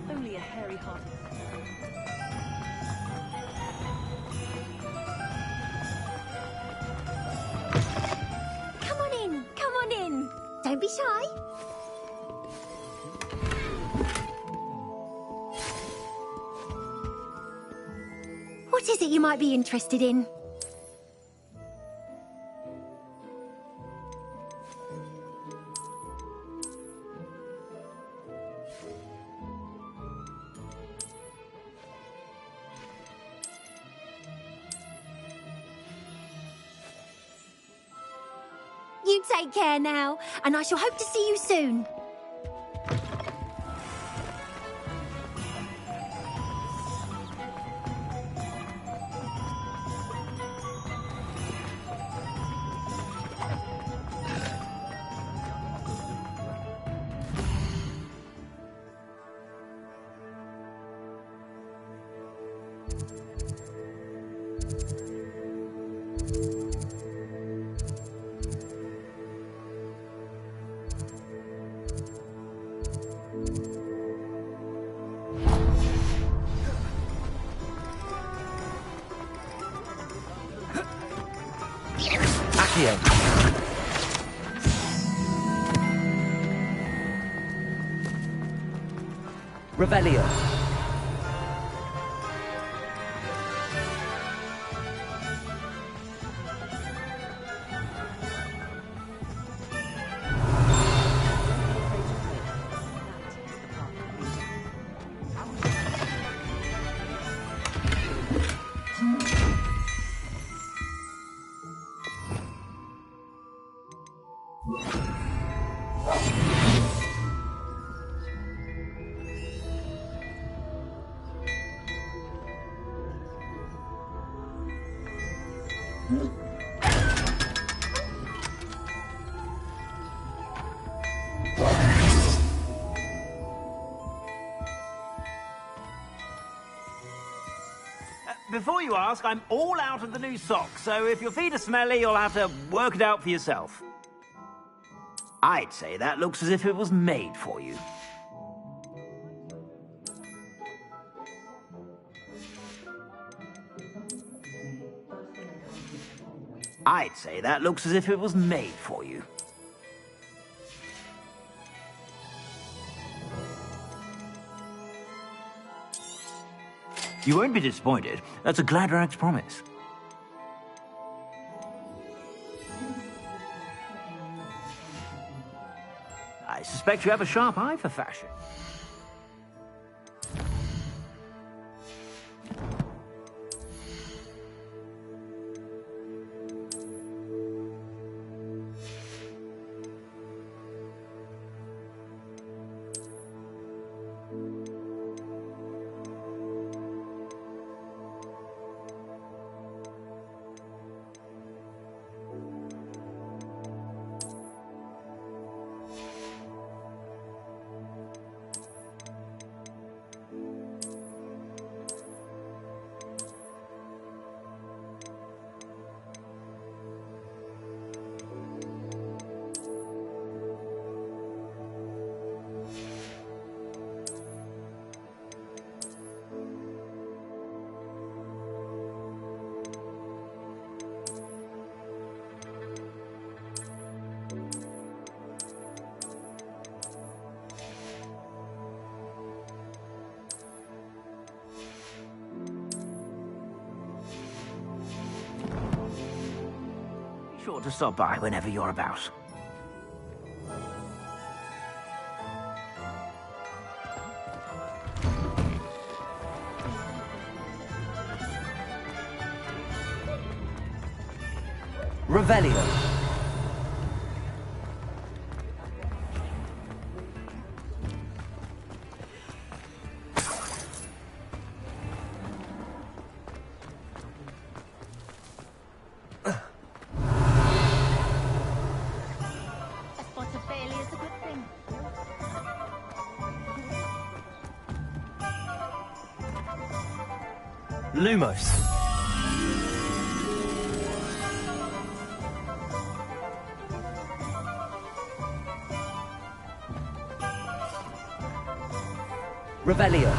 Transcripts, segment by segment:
Only a hairy-hearted. Come on in. Come on in. Don't be shy. What is it you might be interested in? You take care now, and I shall hope to see you soon. Revelio. Before you ask, I'm all out of the new socks, so if your feet are smelly, you'll have to work it out for yourself. I'd say that looks as if it was made for you. I'd say that looks as if it was made for you. You won't be disappointed. That's a Gladrag's promise. I suspect you have a sharp eye for fashion. Sure to stop by whenever you're about. Revelio. Lumos. Revelio.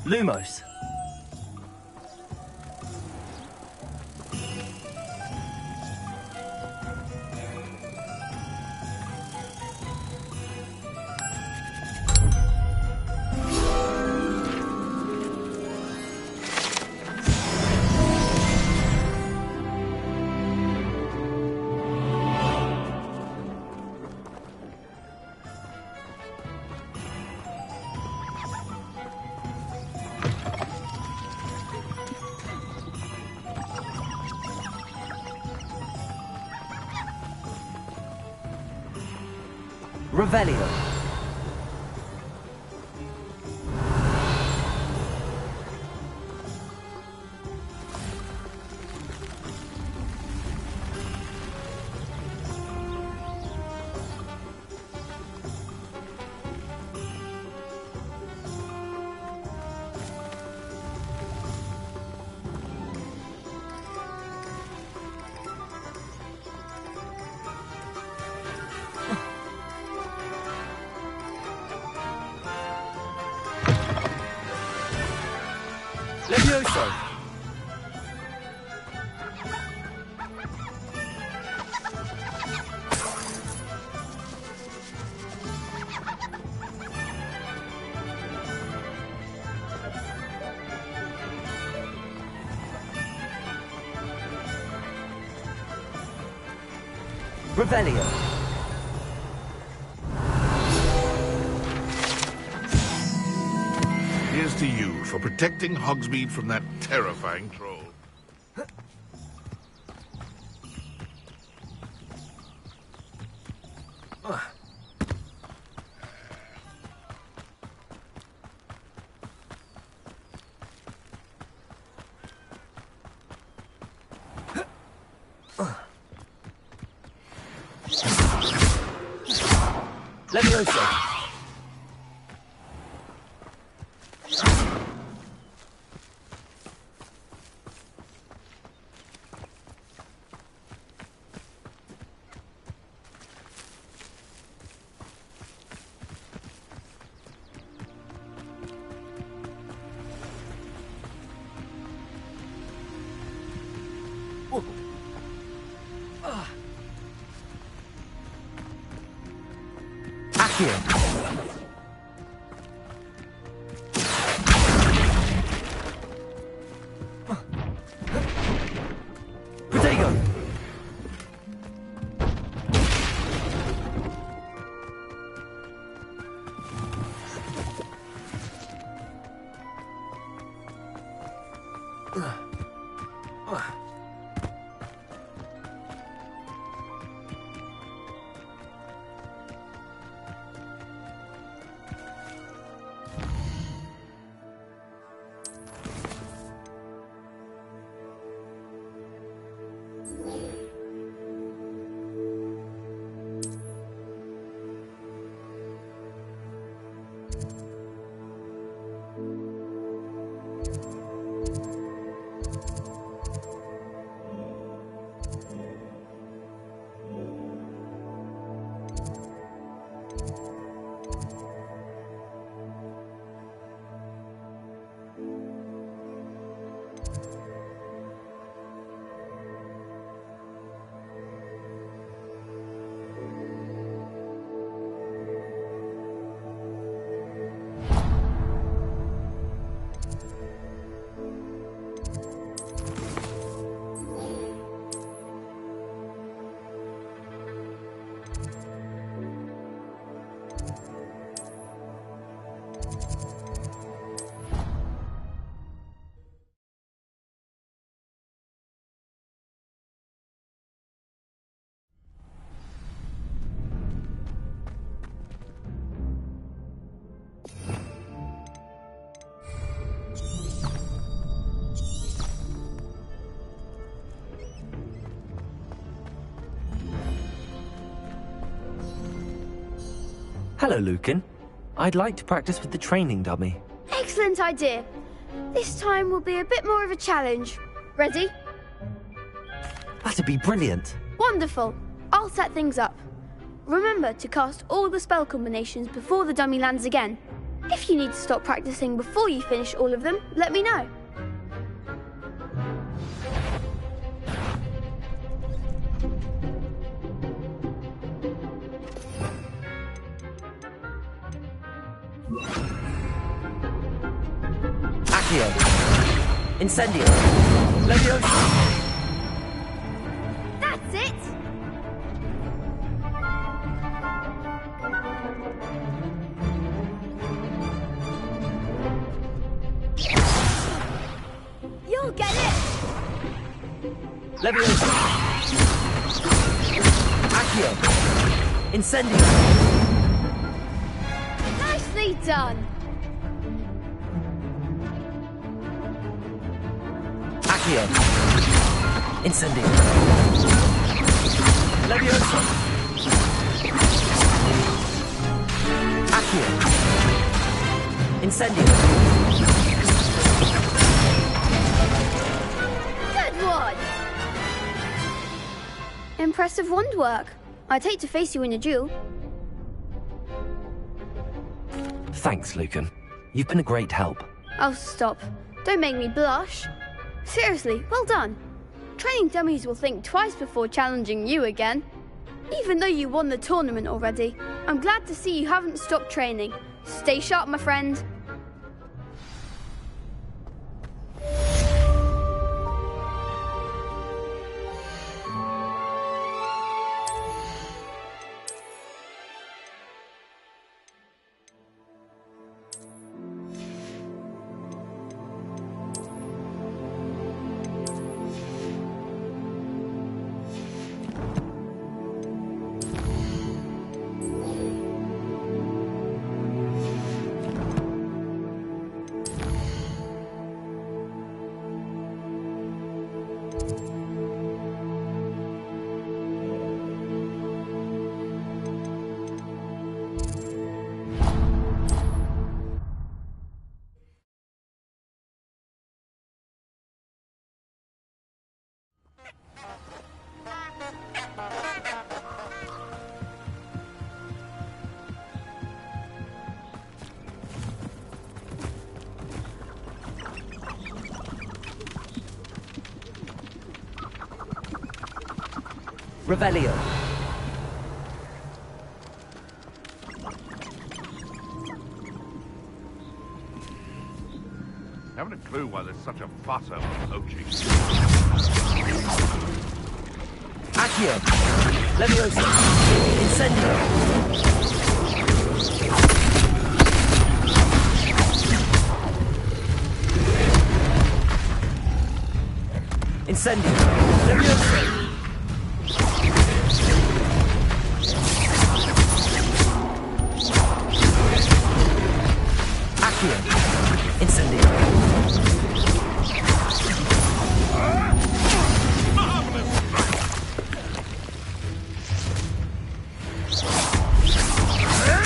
Lumos. Revelio. Levioso. Revelio. Here's to you for protecting Hogsmeade from that terrifying troll. Levioso. Accio. Protego. Hello, Lucan. I'd like to practice with the training dummy. Excellent idea. This time will be a bit more of a challenge. Ready? That'd be brilliant. Wonderful. I'll set things up. Remember to cast all the spell combinations before the dummy lands again. If you need to stop practicing before you finish all of them, let me know. Accio. Incendio. Leviosa. That's it! You'll get it! Leviosa. Accio. Incendio. Nicely done! Accio. Incendio. Leviosa. Accio. Incendio. Good one! Impressive wand work. I'd hate to face you in a duel. Thanks, Lucan. You've been a great help. Oh, stop. Don't make me blush. Seriously, well done. Training dummies will think twice before challenging you again. Even though you won the tournament already, I'm glad to see you haven't stopped training. Stay sharp, my friend. Revelio. Haven't a clue why there's such a fuss over poaching. Accio. Leviosa. Incendio. Incendio. Leviosa. Accio. Incendio.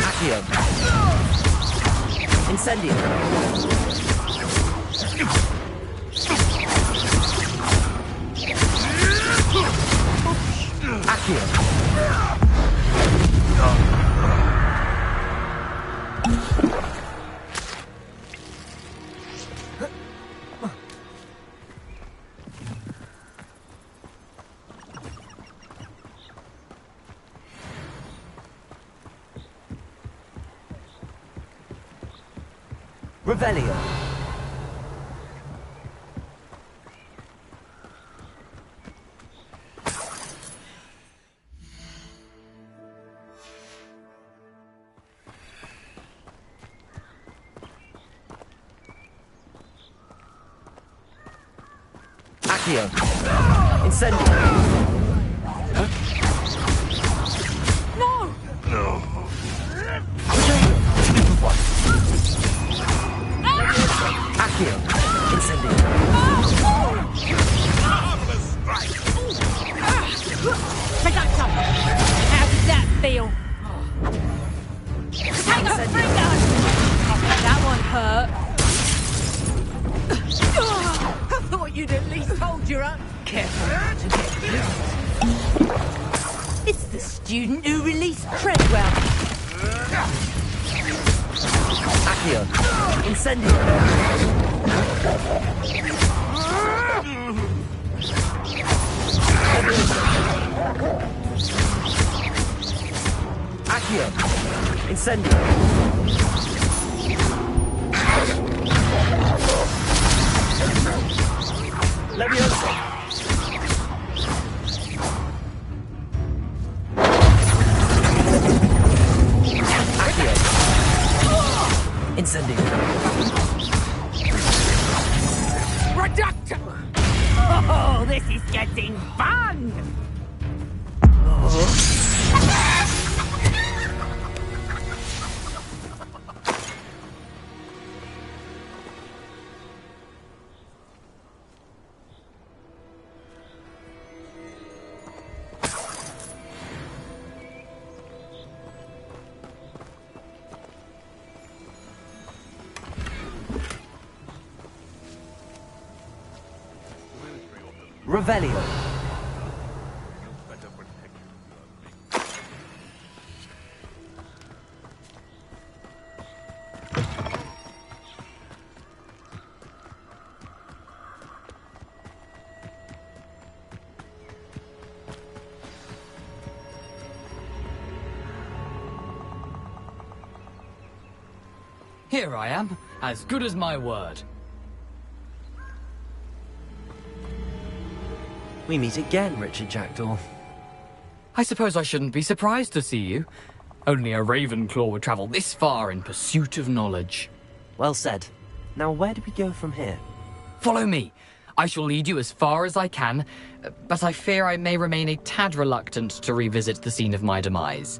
Accio. Incendio. Accio. Revelio. Accio. Incendio. No! No. Accio. Incendio. Producto! How did that feel? That one hurt. I thought you'd at least hold your own. Careful not to get hurt. It's the student who released Treadwell. Accio! Incendio! Accio! Incendio! Leviosa! Accio! Incendio! Reductor! Oh, this is getting fun! Revelio! Here I am, as good as my word. We meet again, Richard Jackdaw. I suppose I shouldn't be surprised to see you. Only a Ravenclaw would travel this far in pursuit of knowledge. Well said. Now where do we go from here? Follow me. I shall lead you as far as I can, but I fear I may remain a tad reluctant to revisit the scene of my demise.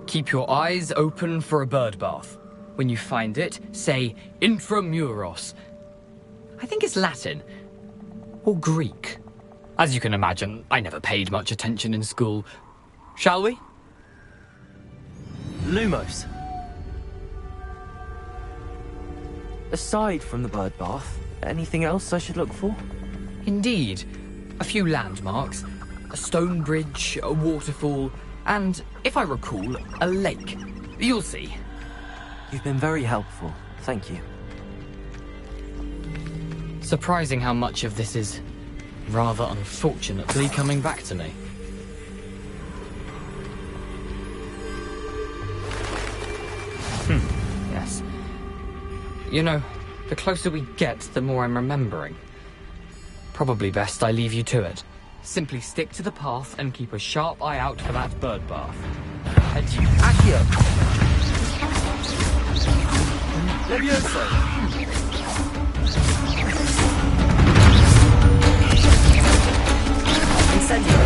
Keep your eyes open for a bird bath. When you find it, say Intramuros. I think it's Latin. Or Greek. As you can imagine, I never paid much attention in school. Shall we? Lumos. Aside from the bird bath, anything else I should look for? Indeed. A few landmarks, a stone bridge, a waterfall, and, if I recall, a lake. You'll see. You've been very helpful. Thank you. Surprising how much of this is rather unfortunately coming back to me. Yes. You know, the closer we get, the more I'm remembering. Probably best I leave you to it. Simply stick to the path and keep a sharp eye out for that bird bath. Adieu. Accio! Levioso! Incendio!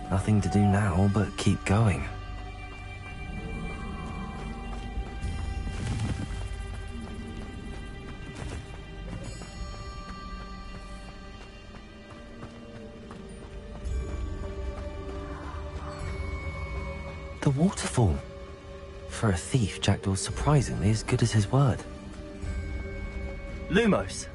Nothing to do now but keep going. The waterfall. For a thief, Jackdaw's surprisingly as good as his word. Lumos.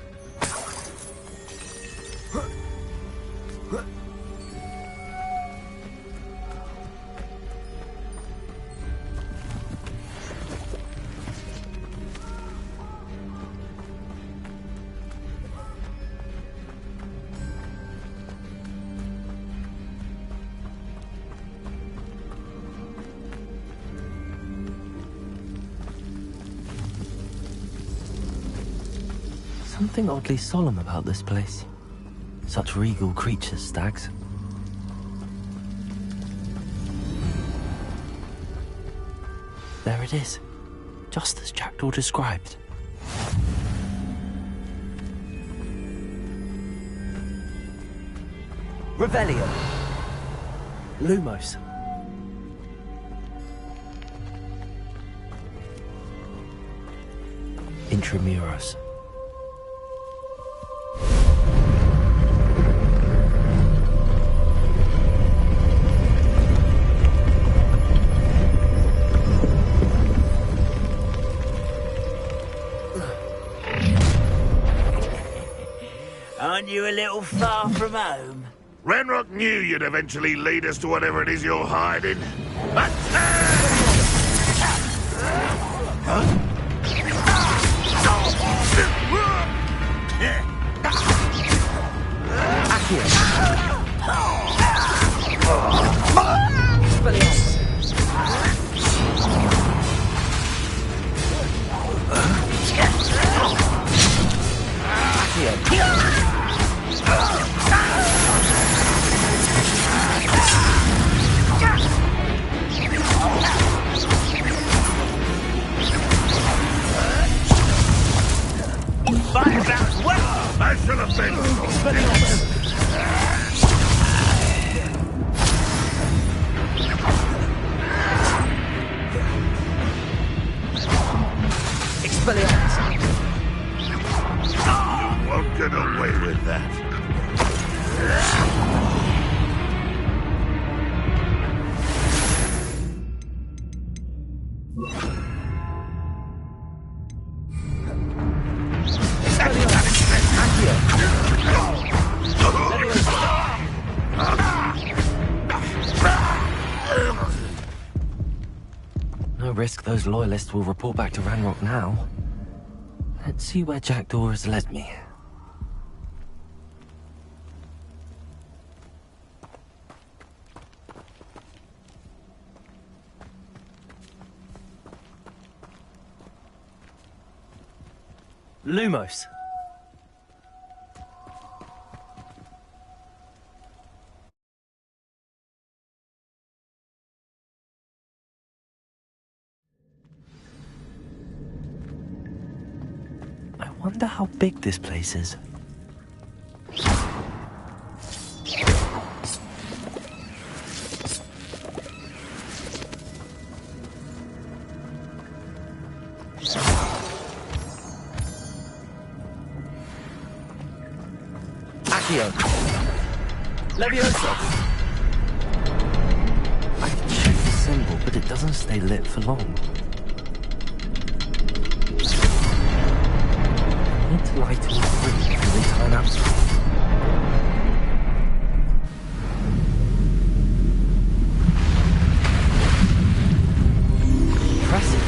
something oddly solemn about this place. Such regal creatures, stags. There it is, just as Jackdaw described. Revelio. Lumos. Intramuros. Aren't you a little far from home? Ranrock knew you'd eventually lead us to whatever it is you're hiding. I should have been. You won't get away with that. No risk those loyalists will report back to Ranrock now. Let's see where Jackdaw has led me. Lumos. I wonder how big this place is. Leviosa! I can shoot the symbol, but it doesn't stay lit for long. I need to light all three before they turn out. Impressive.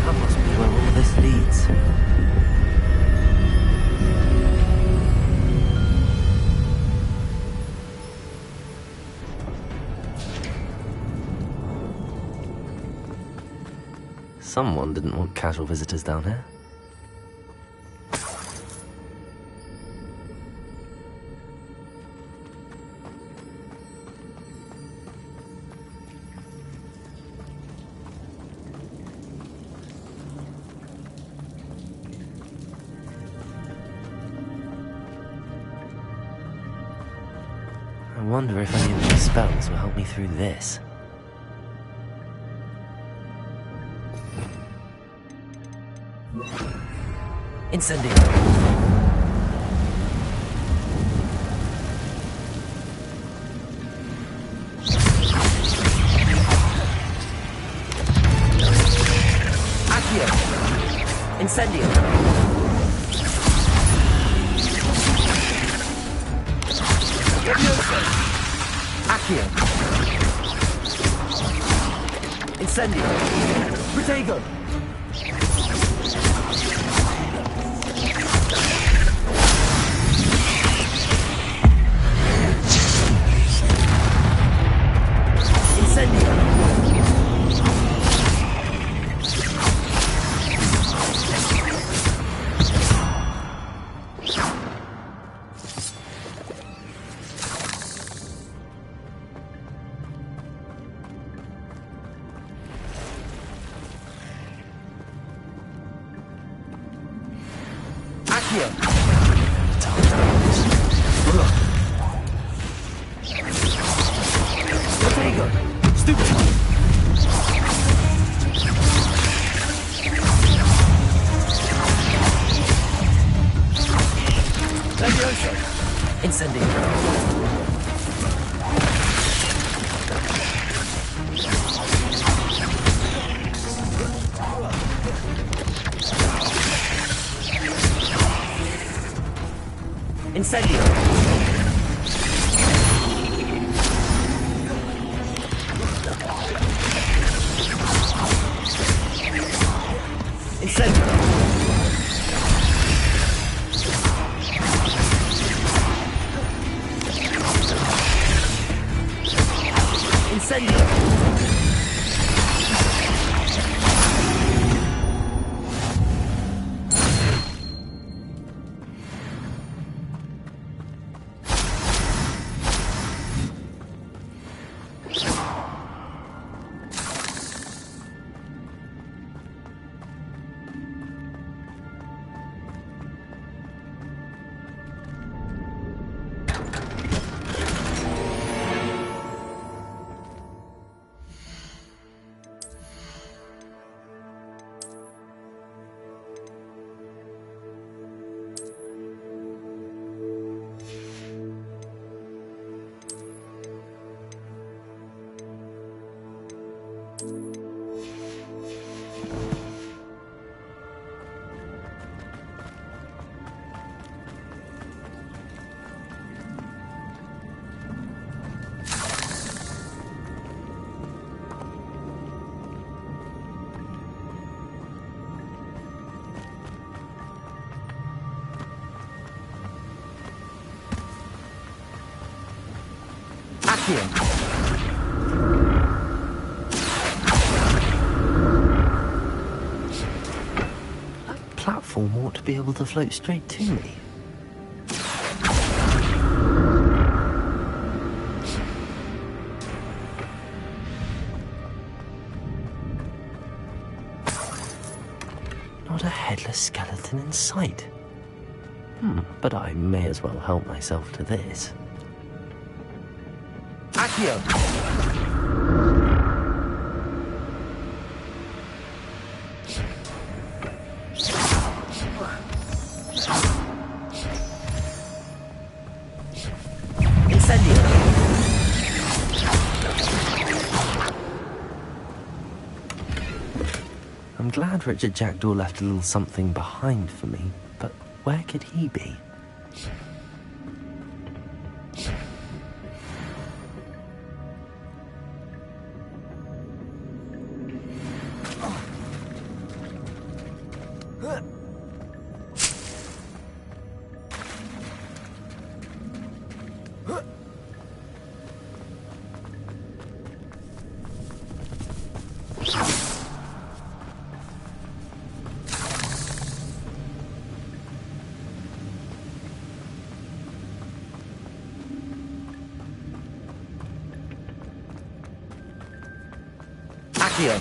That must be where all this leads. Someone didn't want casual visitors down here. I wonder if any of these spells will help me through this. Incendio. Accio. Incendio. Accio. Incendio. Protego. Accio! Protego! Stupefy! Levioso! Incendio! Incendio! Incendio! Incendio! That platform ought to be able to float straight to me. Not a headless skeleton in sight. But I may as well help myself to this. Accio! Incendio! I'm glad Richard Jackdaw left a little something behind for me, but where could he be? Accio!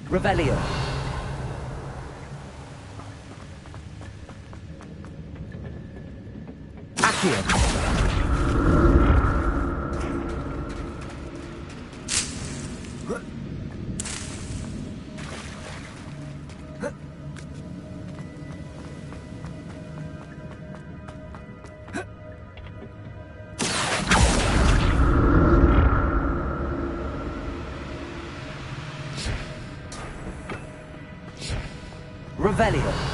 Revelio! Accio! Revelio!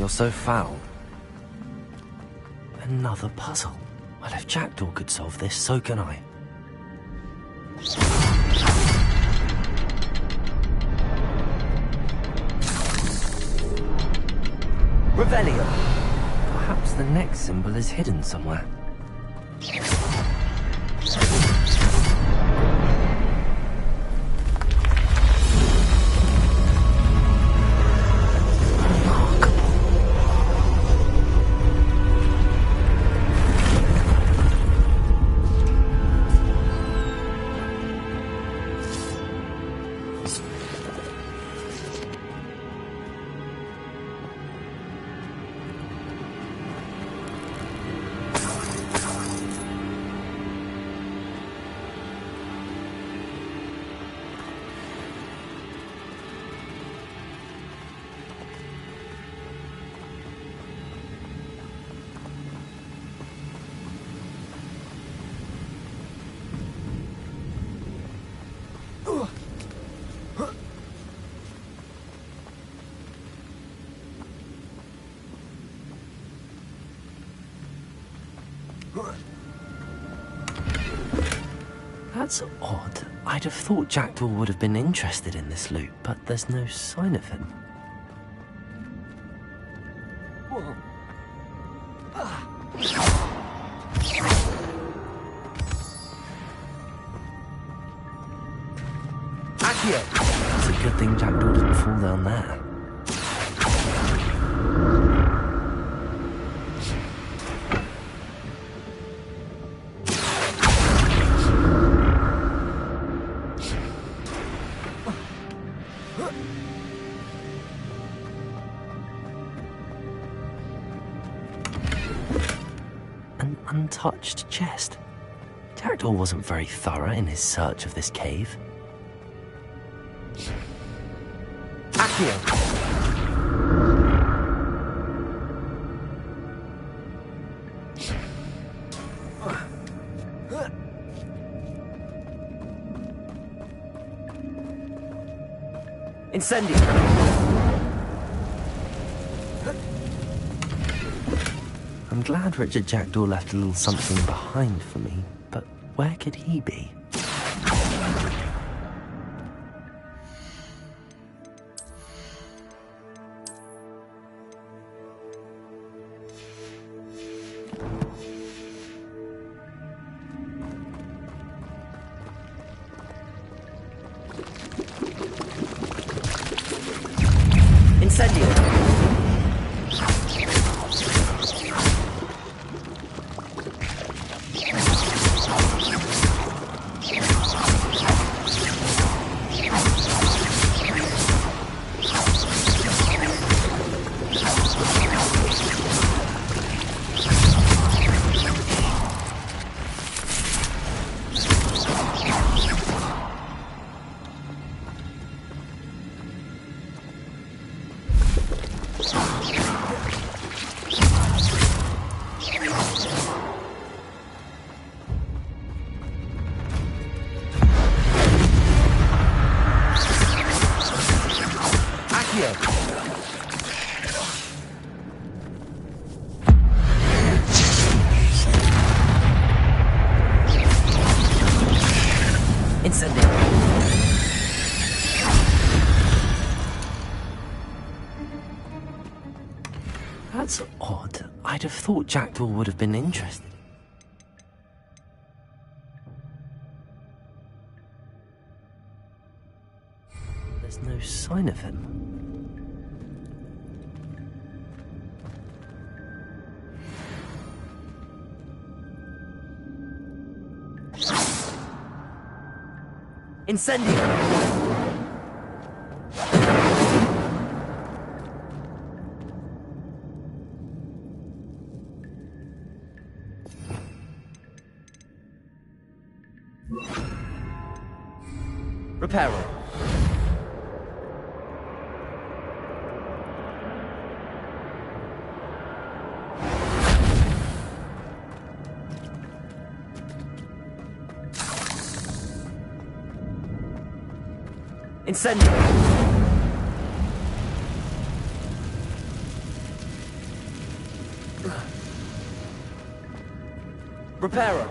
you're so foul. Another puzzle. Well, if Jackdaw could solve this, so can I. Revelio. Perhaps the next symbol is hidden somewhere. That's odd. I'd have thought Jackdaw would have been interested in this loot, but there's no sign of him. Accio! It's a good thing Jackdaw didn't fall down there. Untouched chest. Jackdaw wasn't very thorough in his search of this cave. Accio! Incendio! I'm glad Richard Jackdaw left a little something behind for me, but where could he be? Incendio! That's odd. I'd have thought Jackdaw would have been interested. There's no sign of him. Incendio! Reparo. Incendio. Reparo.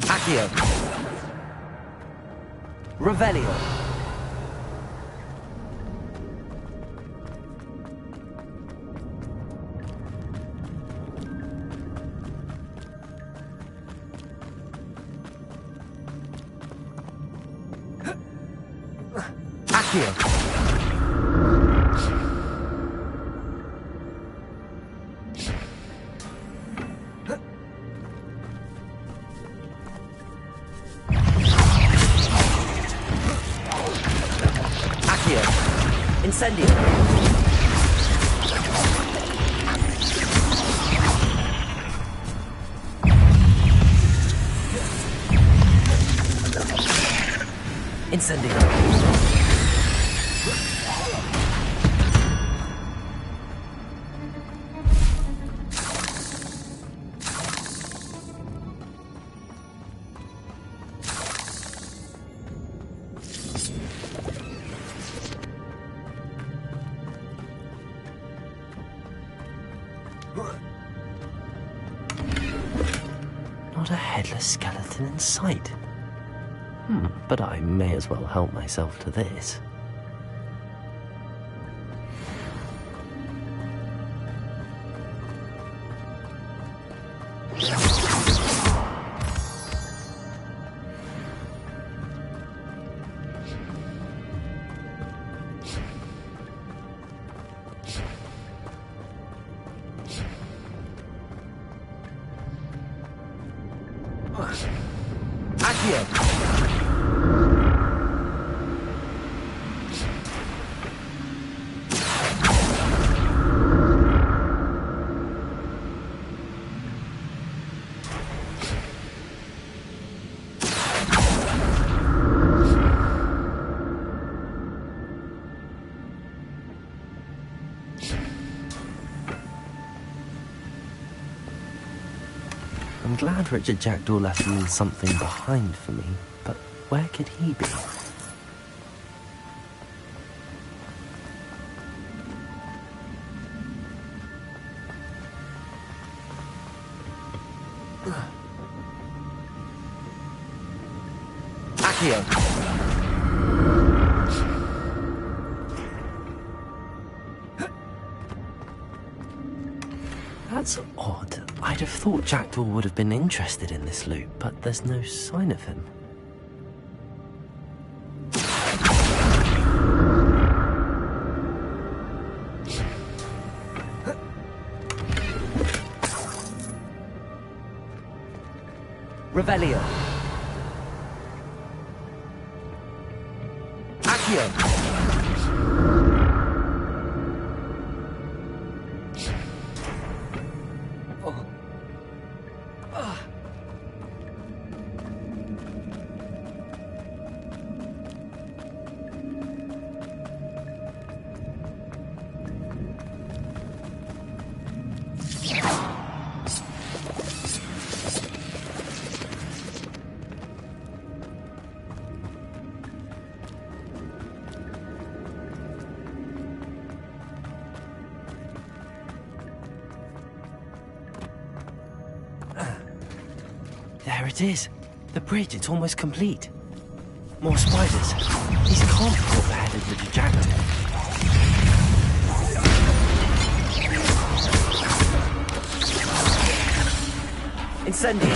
Accio. Revelio. Accio. Incendio. Incendio. Not a headless skeleton in sight. But I may as well help myself to this. Accio! I'm glad Richard Jackdaw left me something behind for me, but where could he be? Accio! That's odd. I'd have thought Jackdaw would have been interested in this loot, but there's no sign of him. Revelio. Accio. There it is. The bridge, it's almost complete. More spiders. These can't be what headed to the Jackdaw. Incendio.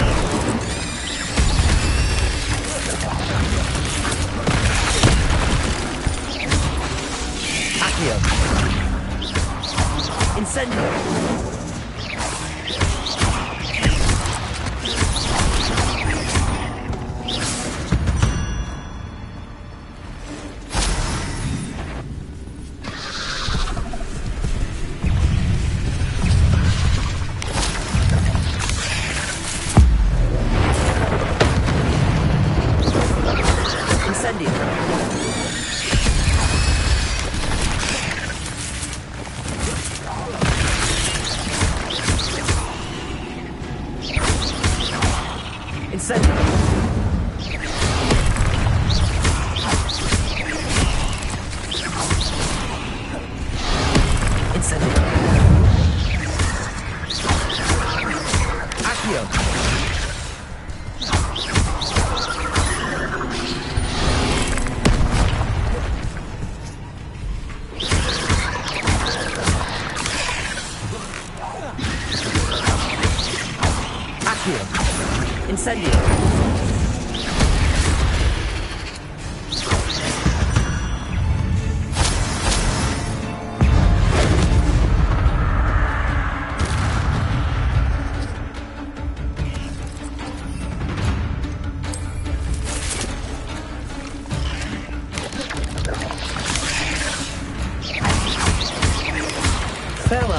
Accio. Incendio.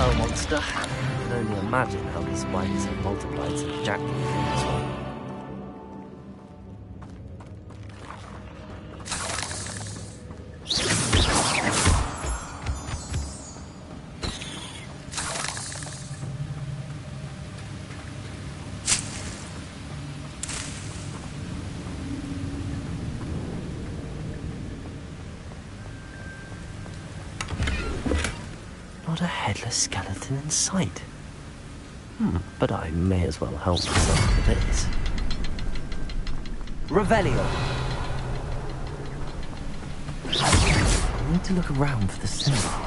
Well, monster, I can only imagine how these spiders have multiplied since Jack came in this one. Not a headless skeleton in sight. But I may as well help myself to this. Revelio! I need to look around for the symbol.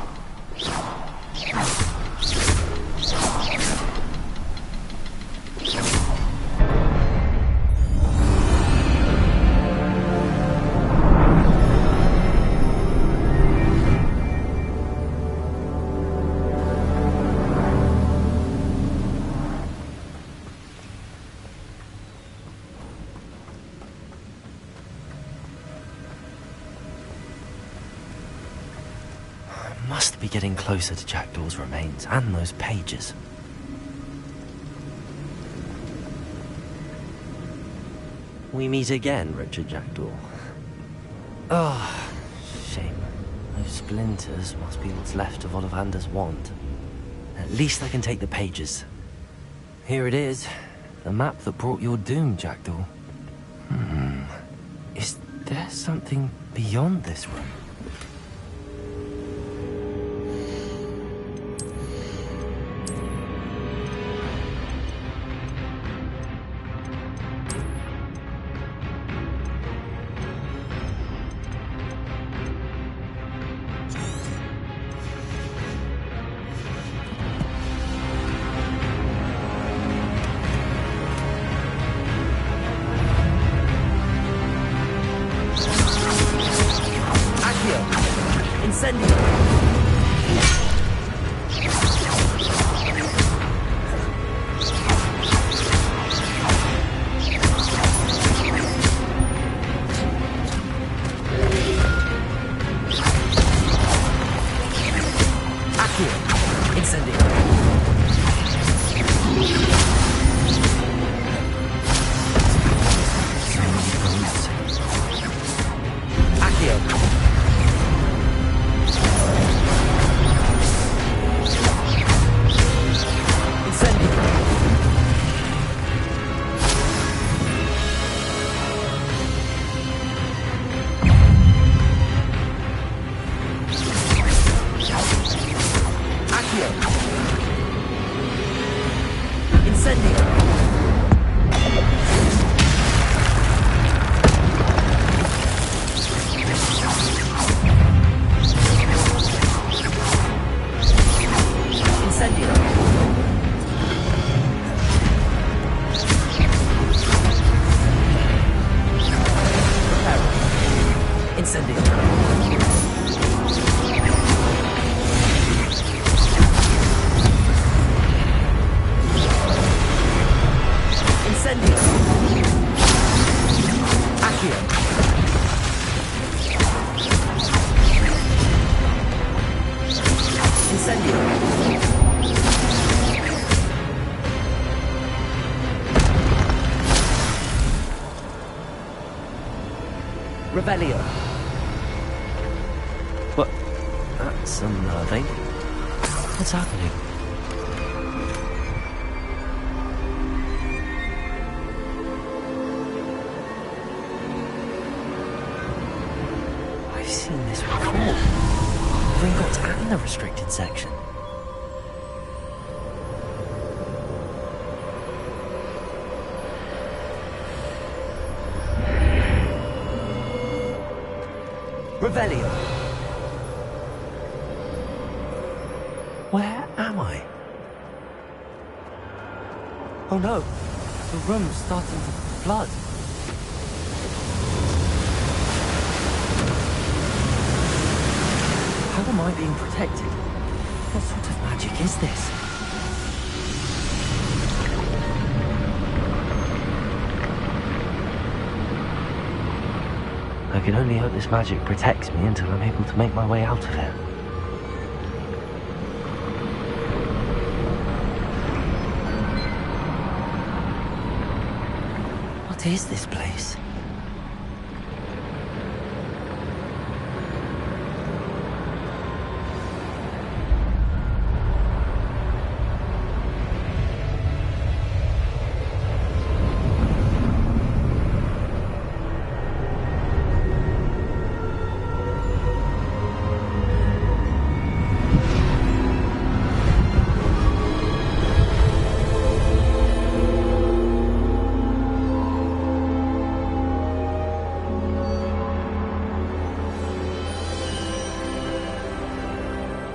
Must be getting closer to Jackdaw's remains and those pages. We meet again, Richard Jackdaw. Oh, shame. Those splinters must be what's left of Ollivander's wand. At least I can take the pages. Here it is. The map that brought your doom, Jackdaw. Is there something beyond this room? Revelio. What? That's unnerving. What's happening? I've seen this before. Gringotts and the restricted section. Revelio. Where am I? Oh no, the room's starting to flood. How am I being protected? What sort of magic is this? I can only hope this magic protects me until I'm able to make my way out of here. What is this place?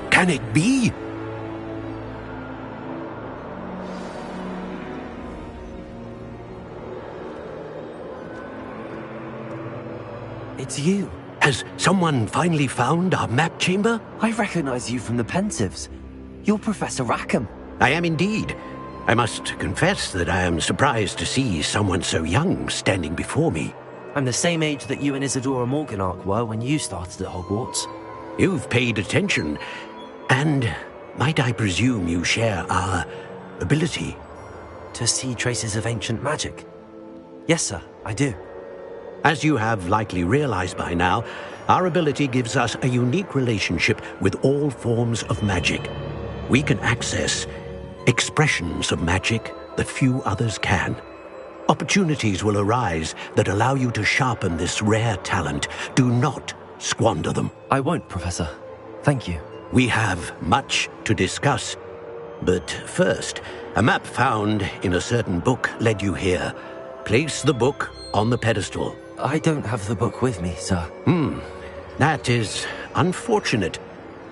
Can it be? It's you. Has someone finally found our map chamber? I recognize you from the Pensives. You're Professor Rackham. I am indeed. I must confess that I am surprised to see someone so young standing before me. I'm the same age that you and Isadora Morganach were when you started at Hogwarts. You've paid attention, and might I presume you share our ability? To see traces of ancient magic? Yes, sir, I do. As you have likely realized by now, our ability gives us a unique relationship with all forms of magic. We can access expressions of magic that few others can. Opportunities will arise that allow you to sharpen this rare talent. Do not squander them. I won't, Professor. Thank you. We have much to discuss. But first, a map found in a certain book led you here. Place the book on the pedestal. I don't have the book with me, sir. That is unfortunate.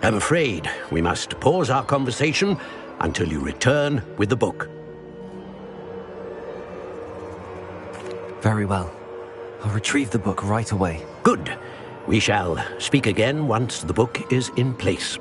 I'm afraid we must pause our conversation until you return with the book. Very well. I'll retrieve the book right away. Good. We shall speak again once the book is in place.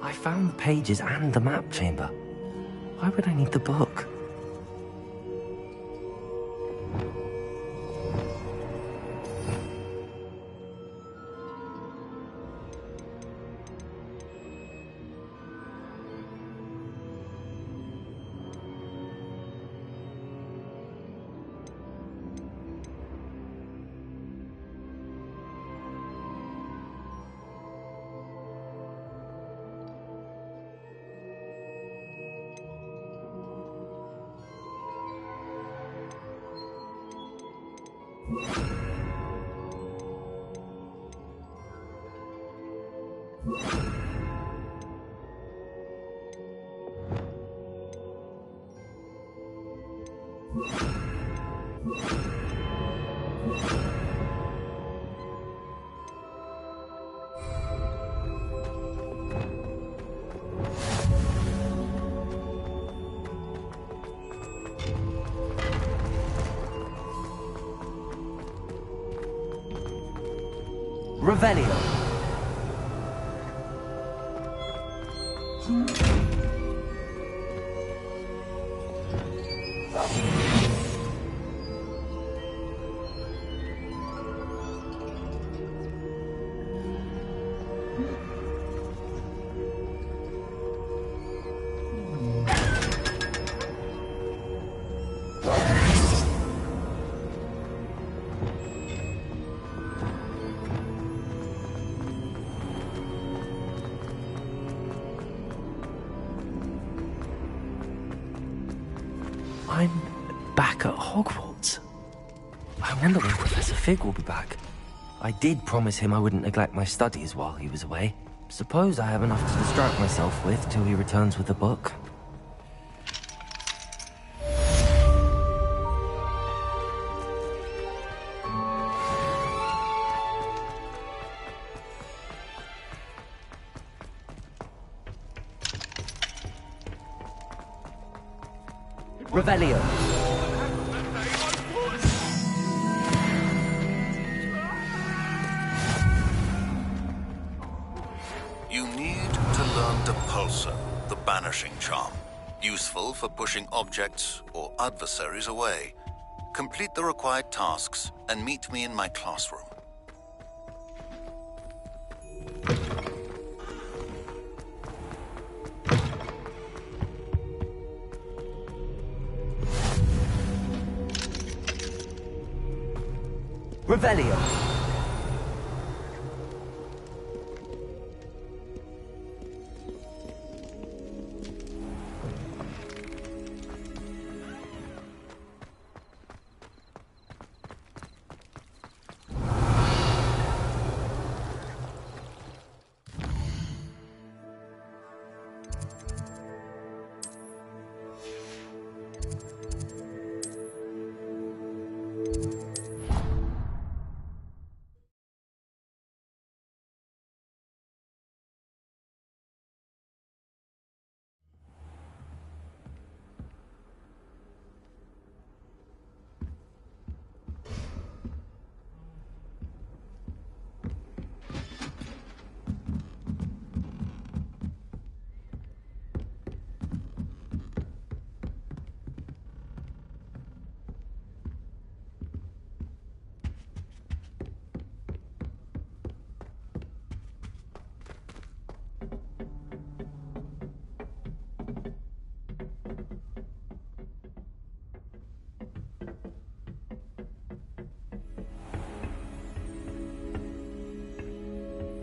I found the pages and the map chamber. Why would I need the book? Revelio. I'm back at Hogwarts. I wonder when Professor Fig will be back. I did promise him I wouldn't neglect my studies while he was away. Suppose I have enough to distract myself with till he returns with the book. Revelio. You need to learn Depulsor, the banishing charm. Useful for pushing objects or adversaries away. Complete the required tasks and meet me in my classroom. Revelio.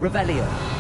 Revelio.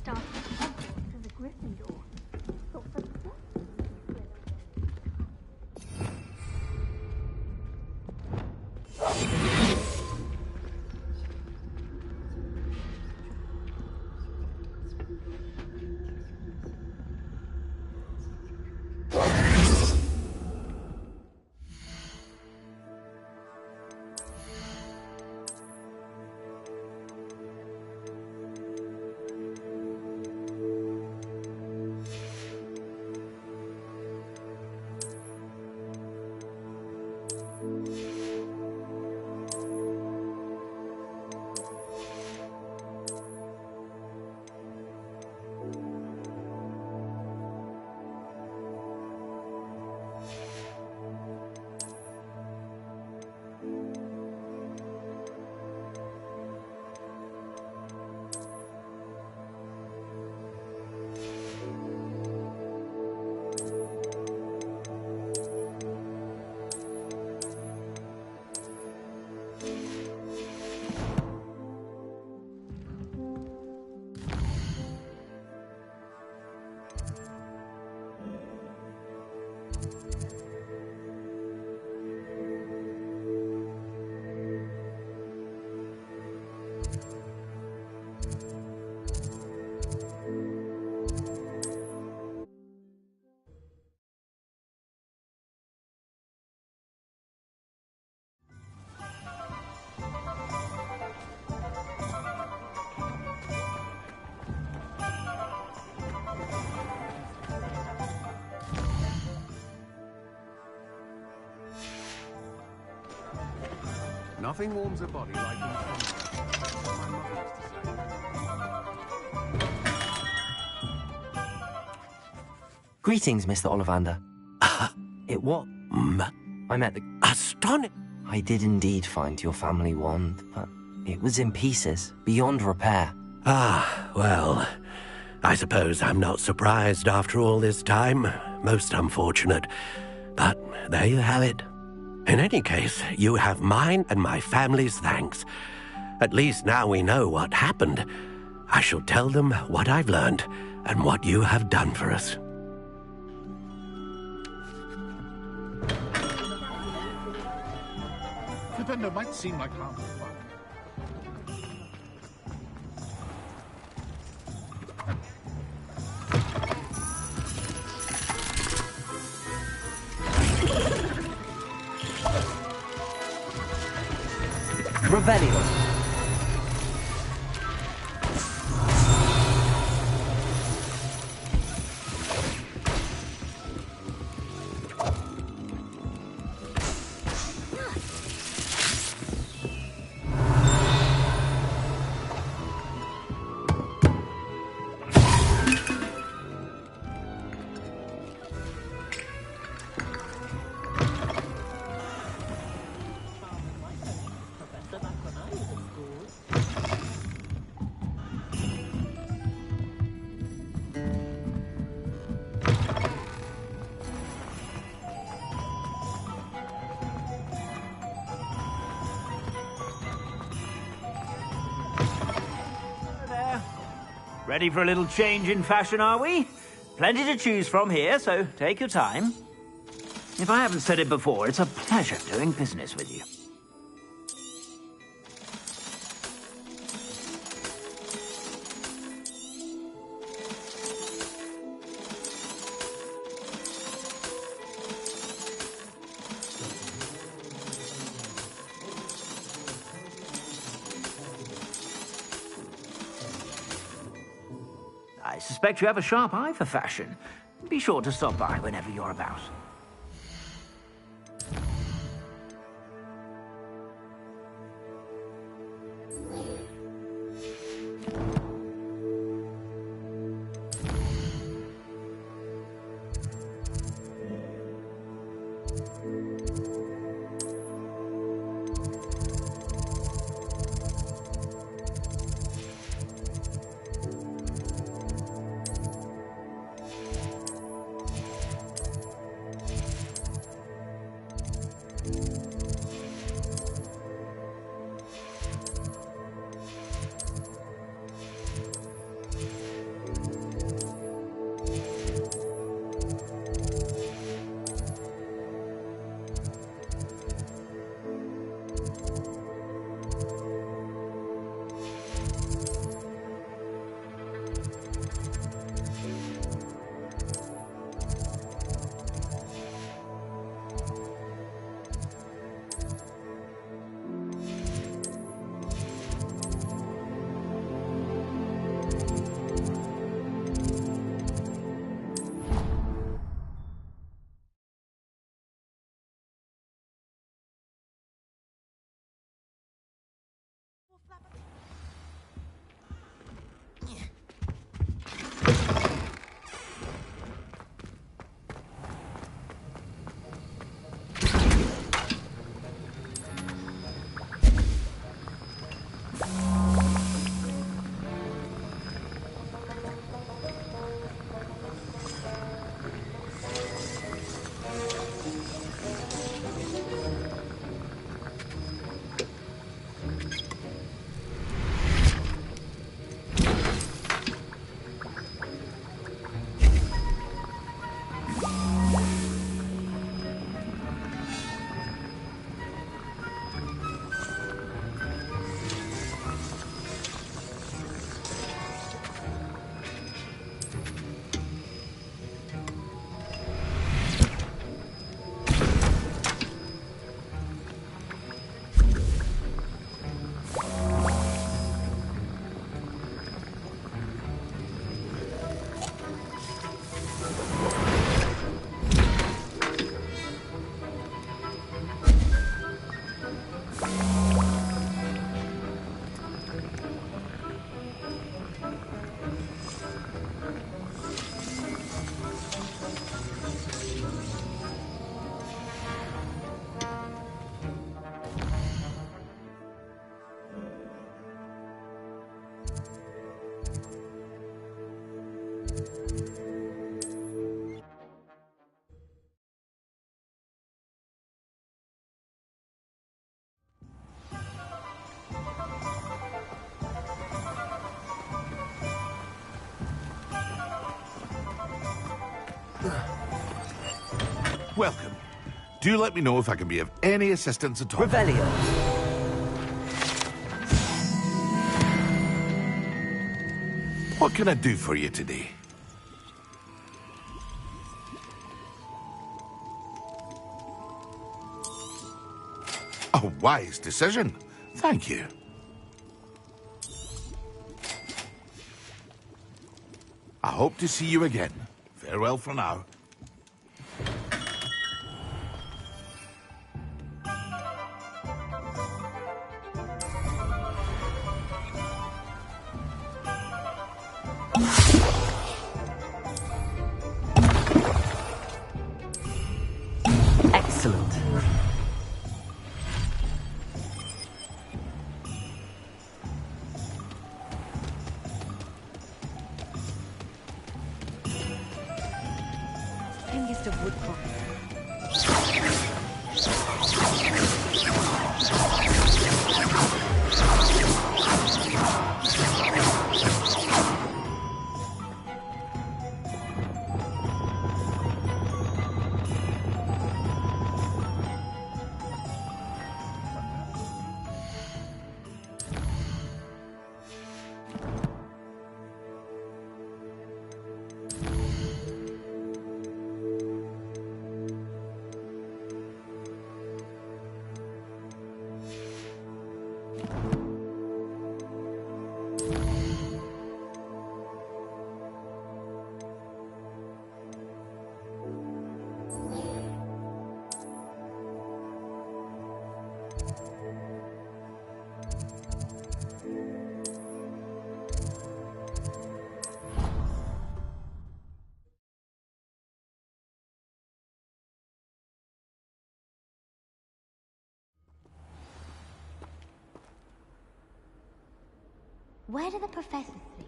started Hogwarts as a Gryffindor. Thought for what? Nothing warms a body like my mother used to say. Greetings, Mr. Ollivander. It what? I met the... Astonishing! I did indeed find your family wand, but it was in pieces, beyond repair. Ah, well, I suppose I'm not surprised after all this time. Most unfortunate. But there you have it. In any case, you have mine and my family's thanks. At least now we know what happened. I shall tell them what I've learned and what you have done for us. Flipendo might seem like harmful fun. Revelio. Ready for a little change in fashion, are we? Plenty to choose from here, so take your time. If I haven't said it before, it's a pleasure doing business with you. I suspect you have a sharp eye for fashion. Be sure to stop by whenever you're about. Welcome. Do let me know if I can be of any assistance at all. Revelio. What can I do for you today? A wise decision. Thank you. I hope to see you again. Farewell for now. Excellent. Youngest of woodcock. Where do the professors sleep?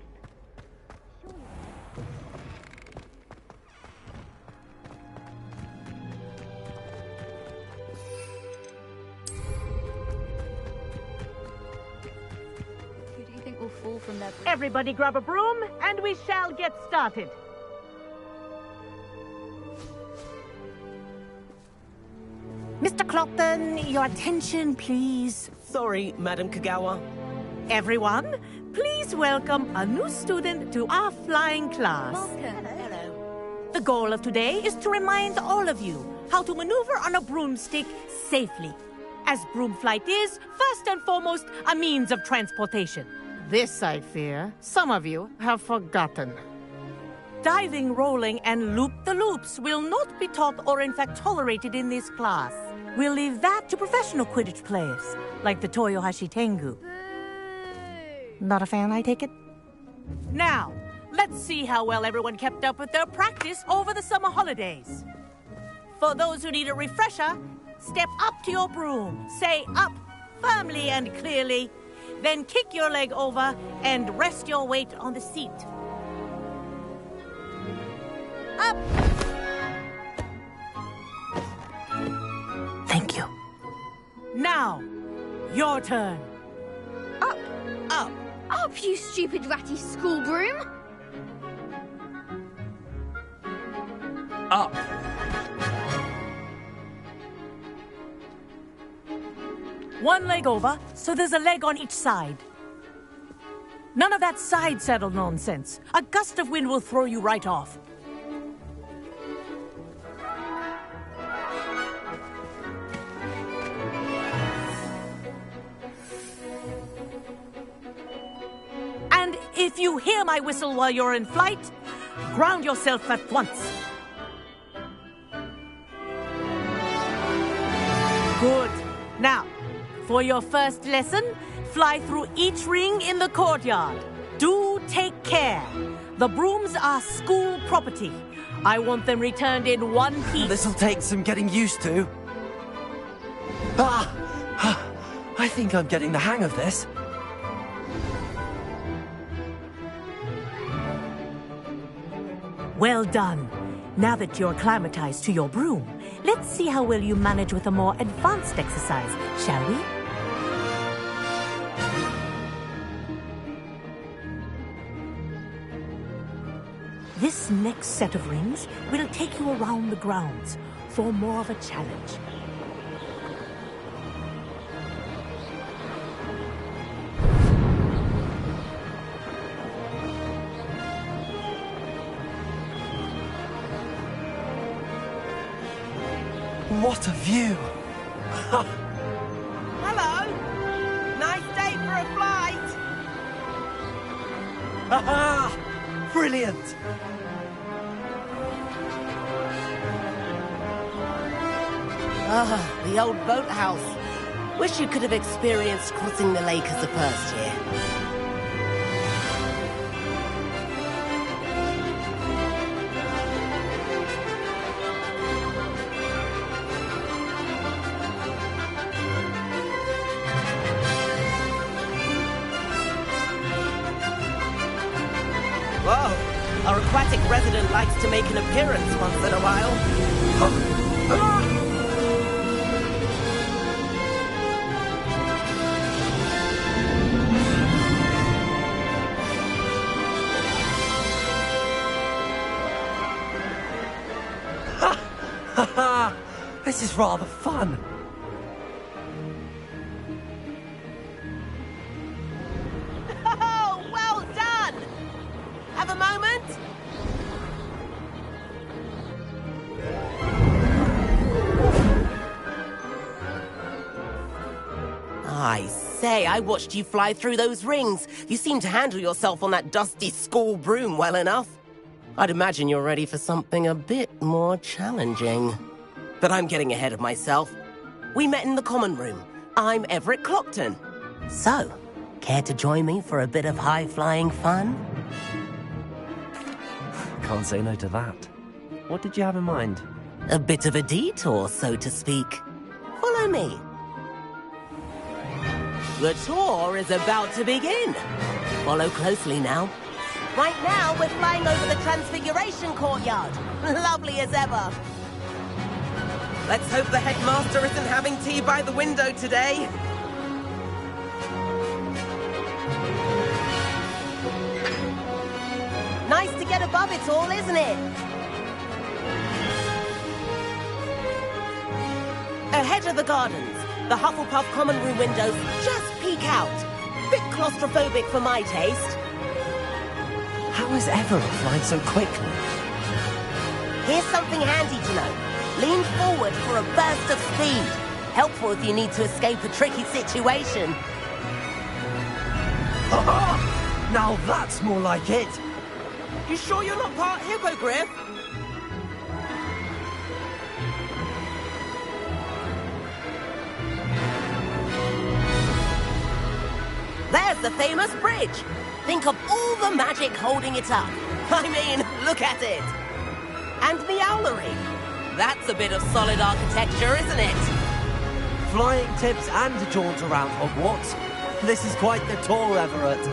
Who do you think will fall from their bridge? Everybody grab a broom, and we shall get started. Mr. Clopton, your attention, please. Sorry, Madam Kagawa. Everyone, please welcome a new student to our flying class. Hello. The goal of today is to remind all of you how to maneuver on a broomstick safely, as broom flight is, first and foremost, a means of transportation. This, I fear, some of you have forgotten. Diving, rolling, and loop-the-loops will not be taught or in fact tolerated in this class. We'll leave that to professional Quidditch players, like the Toyohashi Tengu. Not a fan, I take it? Now, let's see how well everyone kept up with their practice over the summer holidays. For those who need a refresher, step up to your broom, say up firmly and clearly, then kick your leg over and rest your weight on the seat. Up! Thank you. Now, your turn. Up! Up! Up, you stupid ratty school broom! Up. One leg over, so there's a leg on each side. None of that side saddle nonsense. A gust of wind will throw you right off. And if you hear my whistle while you're in flight, ground yourself at once. Good. Now, for your first lesson, fly through each ring in the courtyard. Do take care. The brooms are school property. I want them returned in one piece. This'll take some getting used to. Ah! I think I'm getting the hang of this. Well done. Now that you're acclimatized to your broom, let's see how well you manage with a more advanced exercise, shall we? This next set of rings will take you around the grounds for more of a challenge. What a view! Hello! Nice day for a flight! Haha! Brilliant! Ah, the old boathouse. Wish you could have experienced crossing the lake as a first year. Whoa, our aquatic resident likes to make an appearance once in a while. Haha! This is rather fun. Oh, well done! Have a moment? I say, I watched you fly through those rings. You seem to handle yourself on that dusty school broom well enough. I'd imagine you're ready for something a bit more challenging. But I'm getting ahead of myself. We met in the common room. I'm Everett Clopton. So, care to join me for a bit of high-flying fun? Can't say no to that. What did you have in mind? A bit of a detour, so to speak. Follow me. The tour is about to begin. Follow closely now. Right now, we're flying over the Transfiguration Courtyard. Lovely as ever. Let's hope the headmaster isn't having tea by the window today. Nice to get above it all, isn't it? Ahead of the gardens, the Hufflepuff common room windows just peek out. Bit claustrophobic for my taste. How is Everett flying so quickly? Here's something handy to know. Lean forward for a burst of speed. Helpful if you need to escape a tricky situation. Now that's more like it! You sure you're not part hippogriff? There's the famous bridge. Think of all the magic holding it up. I mean, look at it. And the owlery. That's a bit of solid architecture, isn't it? Flying tips and a jaunt around Hogwarts. This is quite the tour, Everett.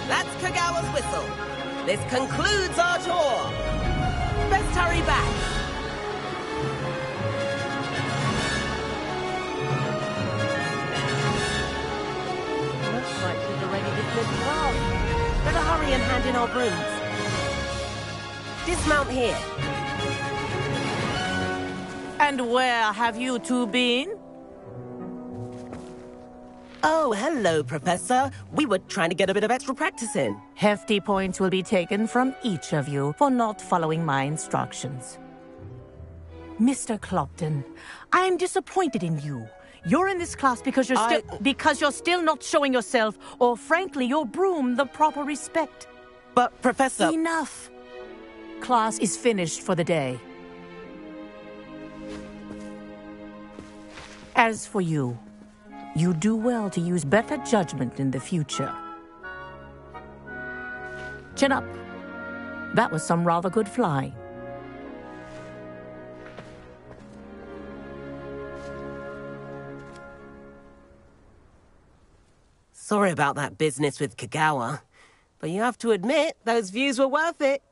That's Kagawa's whistle. This concludes our tour. Best hurry back. Looks like she's already dismissed class. Better hurry and hand in our brooms. Dismount here. And where have you two been? Oh, hello, Professor. We were trying to get a bit of extra practice in. Hefty points will be taken from each of you for not following my instructions. Mr. Clopton, I'm disappointed in you. You're in this class because you're still not showing yourself, or frankly, your broom, the proper respect. But, Professor... Enough. Class is finished for the day. As for you, you do well to use better judgment in the future. Chin up. That was some rather good flying. Sorry about that business with Kagawa, but you have to admit, those views were worth it.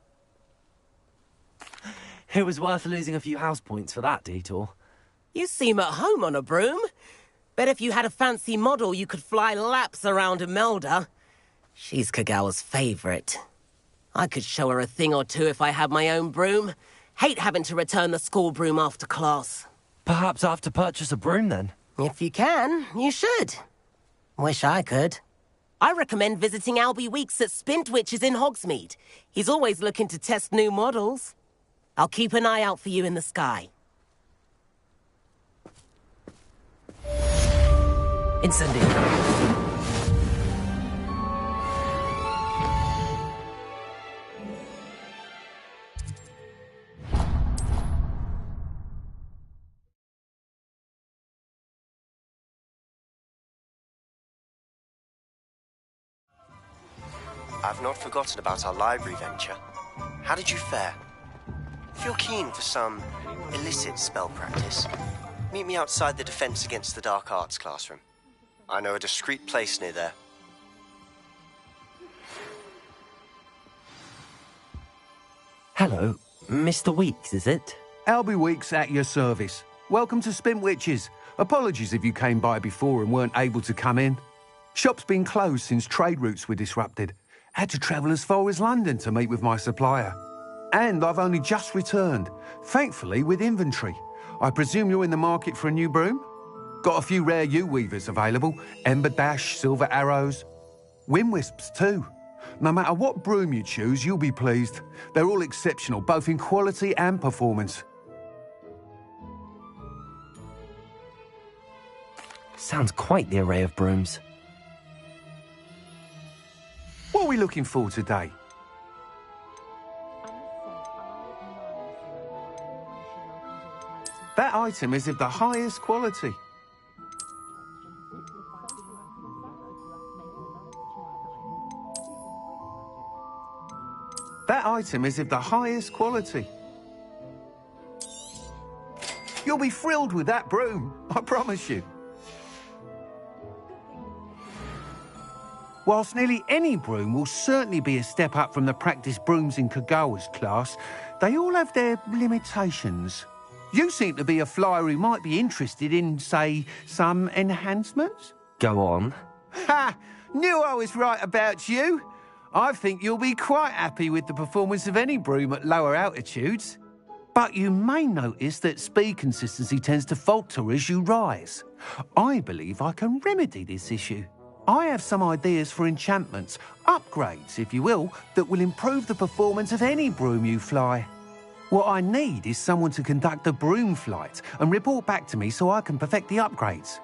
It was worth losing a few house points for that detour. You seem at home on a broom. Bet if you had a fancy model, you could fly laps around Imelda. She's Kagawa's favorite. I could show her a thing or two if I had my own broom. Hate having to return the school broom after class. Perhaps I have to purchase a broom then. If you can, you should. Wish I could. I recommend visiting Albie Weeks at Spintwitches in Hogsmeade. He's always looking to test new models. I'll keep an eye out for you in the sky. Incendio. I've not forgotten about our library venture. How did you fare? If you're keen for some illicit spell practice, meet me outside the Defense Against the Dark Arts classroom. I know a discreet place near there. Hello, Mr. Weeks, is it? Albie Weeks at your service. Welcome to Spintwitches. Apologies if you came by before and weren't able to come in. Shop's been closed since trade routes were disrupted. Had to travel as far as London to meet with my supplier. And I've only just returned, thankfully with inventory. I presume you're in the market for a new broom? Got a few rare yew-weavers available. Ember Dash, Silver Arrows. Wind Wisps too. No matter what broom you choose, you'll be pleased. They're all exceptional, both in quality and performance. Sounds quite the array of brooms. What are we looking for today? That item is of the highest quality. That item is of the highest quality. You'll be thrilled with that broom, I promise you. Whilst nearly any broom will certainly be a step up from the practice brooms in Kagawa's class, they all have their limitations. You seem to be a flyer who might be interested in, say, some enhancements? Go on. Ha! Knew I was right about you. I think you'll be quite happy with the performance of any broom at lower altitudes. But you may notice that speed consistency tends to falter as you rise. I believe I can remedy this issue. I have some ideas for enchantments, upgrades, if you will, that will improve the performance of any broom you fly. What I need is someone to conduct a broom flight and report back to me so I can perfect the upgrades.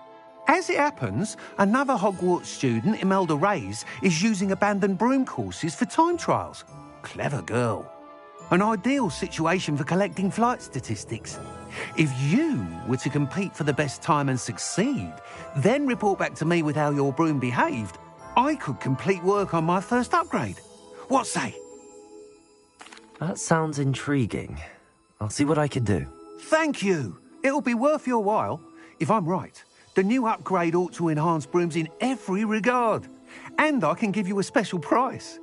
As it happens, another Hogwarts student, Imelda Reyes, is using abandoned broom courses for time trials. Clever girl. An ideal situation for collecting flight statistics. If you were to compete for the best time and succeed, then report back to me with how your broom behaved, I could complete work on my first upgrade. What say? That sounds intriguing. I'll see what I can do. Thank you. It'll be worth your while. If I'm right, the new upgrade ought to enhance brooms in every regard. And I can give you a special price.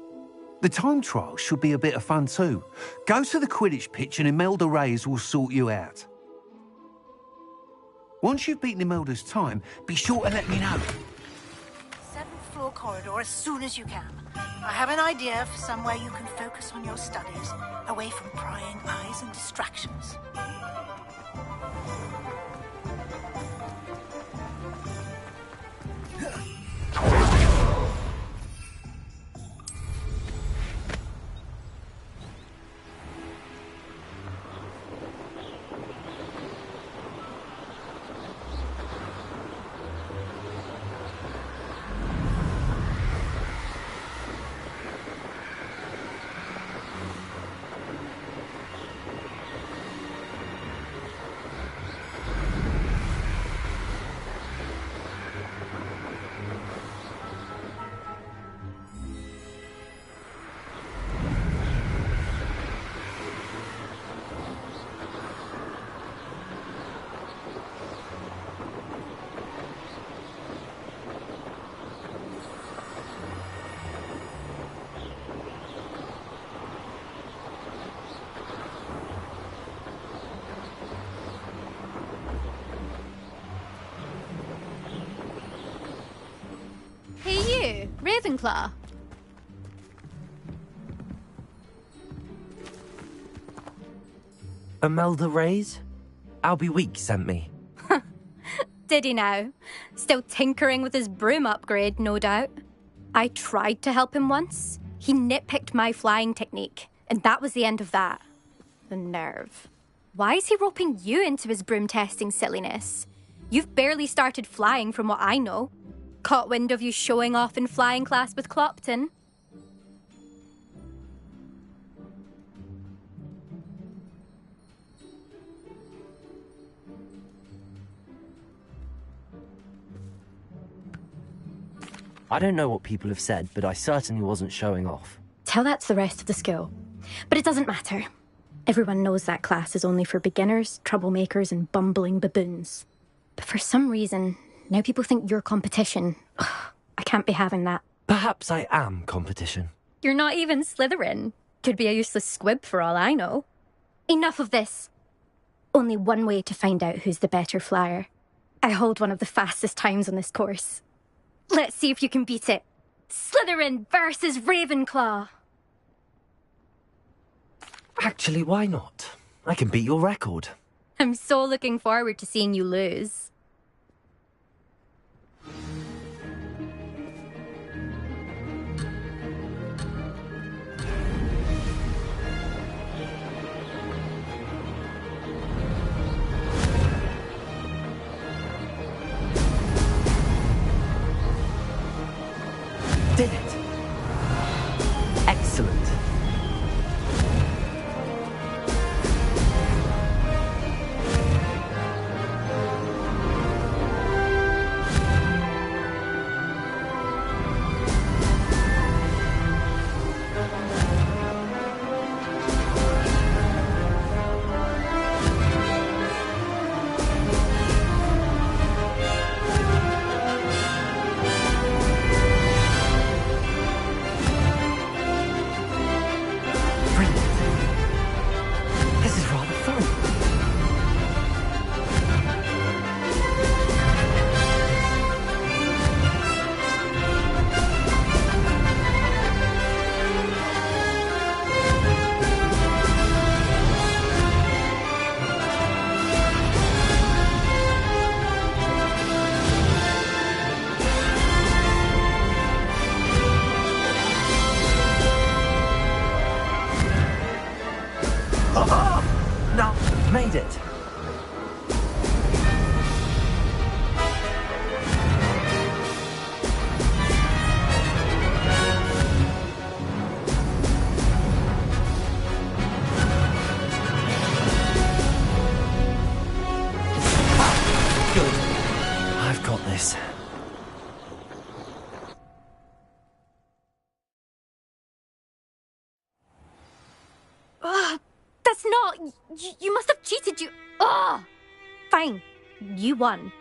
The time trial should be a bit of fun too. Go to the Quidditch pitch and Imelda Reyes will sort you out. Once you've beaten Imelda's time, be sure to let me know. 7th floor corridor as soon as you can. I have an idea for somewhere you can focus on your studies, away from prying eyes and distractions. Ravenclaw. Imelda Reyes? Albie Weeks sent me. Did he now? Still tinkering with his broom upgrade, no doubt. I tried to help him once. He nitpicked my flying technique, and that was the end of that. The nerve. Why is he roping you into his broom testing silliness? You've barely started flying from what I know. Caught wind of you showing off in flying class with Clopton. I don't know what people have said, but I certainly wasn't showing off. Tell that to the rest of the school. But it doesn't matter. Everyone knows that class is only for beginners, troublemakers, and bumbling baboons. But for some reason, now people think you're competition. Ugh, I can't be having that. Perhaps I am competition. You're not even Slytherin. Could be a useless squib for all I know. Enough of this. Only one way to find out who's the better flyer. I hold one of the fastest times on this course. Let's see if you can beat it. Slytherin versus Ravenclaw. Actually, why not? I can beat your record. I'm so looking forward to seeing you lose. Did it! Excellent. Made it. Good. I've got this. That's not... You must have cheated, you... Ugh! Fine. You won.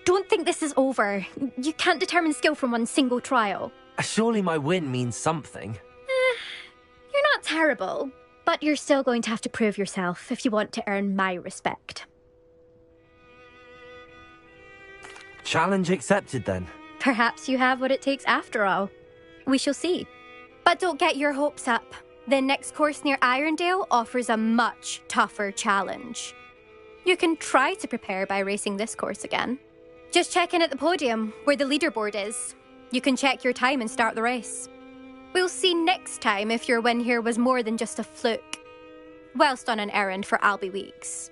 Don't think this is over. You can't determine skill from one single trial. Surely my win means something. You're not terrible, but you're still going to have to prove yourself if you want to earn my respect. Challenge accepted, then. Perhaps you have what it takes after all. We shall see. But don't get your hopes up. The next course near Irondale offers a much tougher challenge. You can try to prepare by racing this course again. Just check in at the podium, where the leaderboard is. You can check your time and start the race. We'll see next time if your win here was more than just a fluke. Whilst on an errand for Albie Weeks.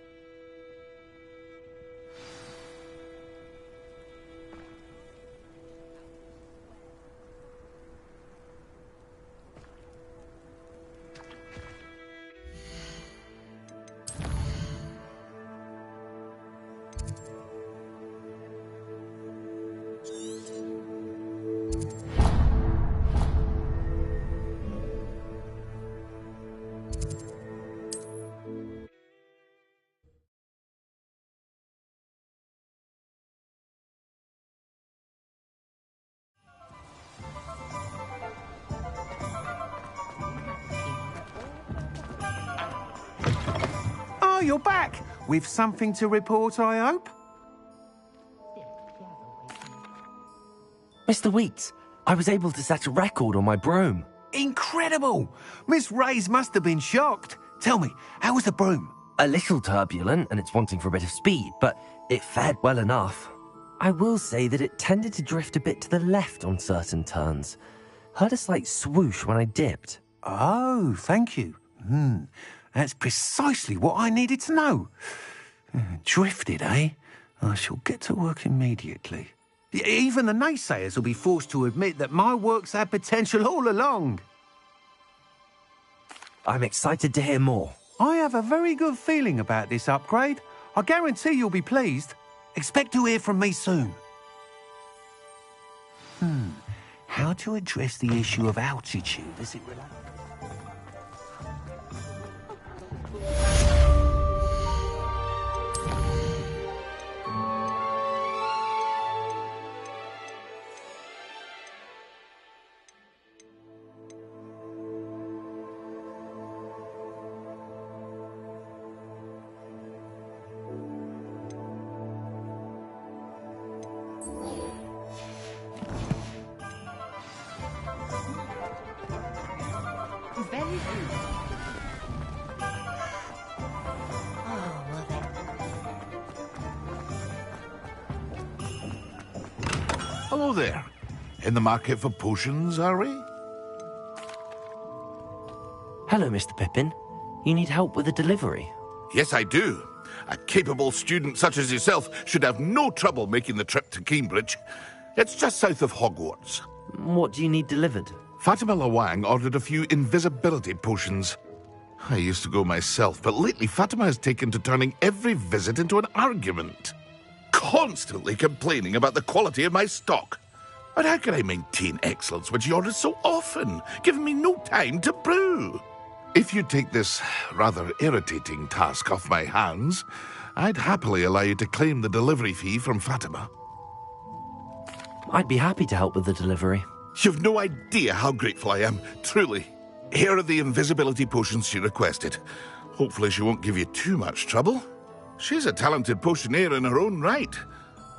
Oh, you're back. With something to report, I hope? Mr. Weeks, I was able to set a record on my broom. Incredible! Miss Ray's must have been shocked. Tell me, how was the broom? A little turbulent, and it's wanting for a bit of speed, but it fared well enough. I will say that it tended to drift a bit to the left on certain turns. Heard a slight swoosh when I dipped. Oh, thank you. That's precisely what I needed to know. Drifted, eh? I shall get to work immediately. Even the naysayers will be forced to admit that my work's had potential all along. I'm excited to hear more. I have a very good feeling about this upgrade. I guarantee you'll be pleased. Expect to hear from me soon. How to address the issue of altitude as it relates? Hello there. In the market for potions, are we? Hello, Mr. Pippin. You need help with a delivery? Yes, I do. A capable student such as yourself should have no trouble making the trip to Cambridge. It's just south of Hogwarts. What do you need delivered? Fatima Lawang ordered a few invisibility potions. I used to go myself, but lately Fatima has taken to turning every visit into an argument. Constantly complaining about the quality of my stock. But how can I maintain excellence when she orders so often, giving me no time to brew? If you take this rather irritating task off my hands, I'd happily allow you to claim the delivery fee from Fatima. I'd be happy to help with the delivery. You've no idea how grateful I am, truly. Here are the invisibility potions she requested. Hopefully she won't give you too much trouble. She's a talented potioneer in her own right.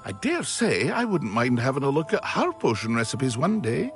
I dare say I wouldn't mind having a look at her potion recipes one day.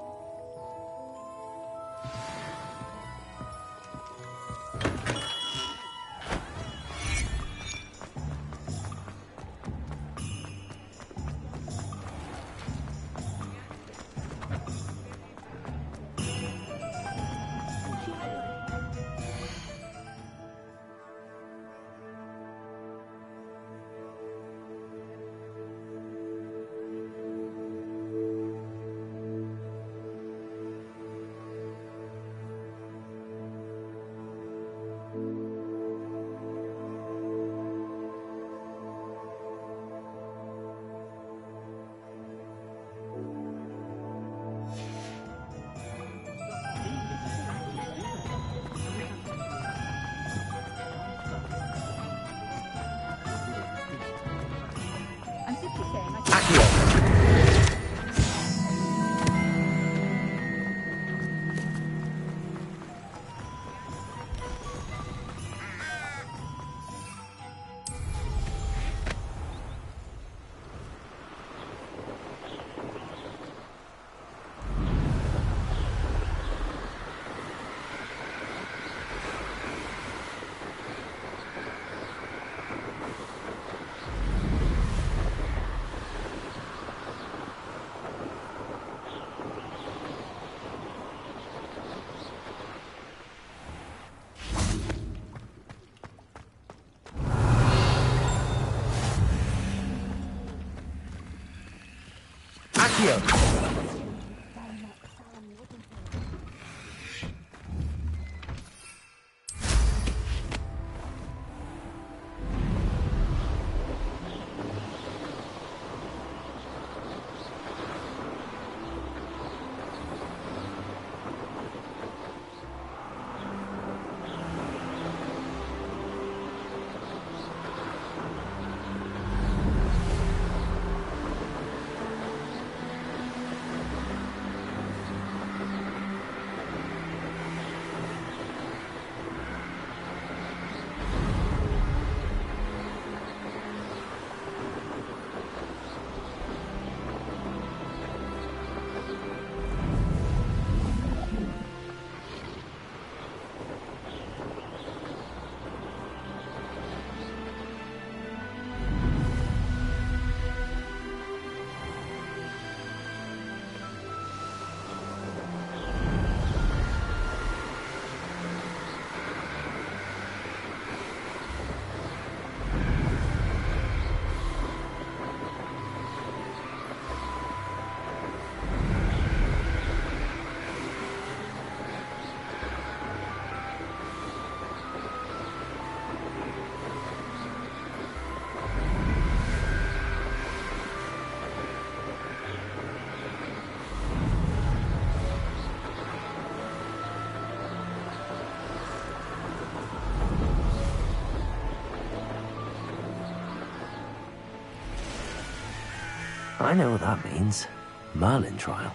I know what that means. Merlin trial.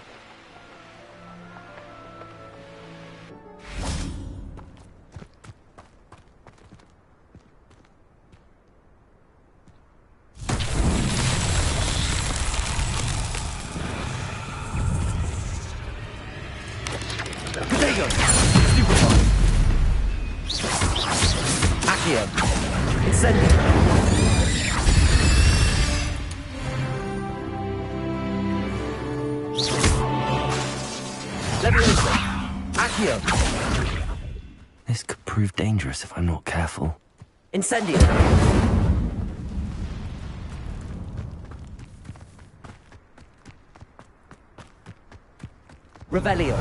This could prove dangerous if I'm not careful. Incendio! Revelio!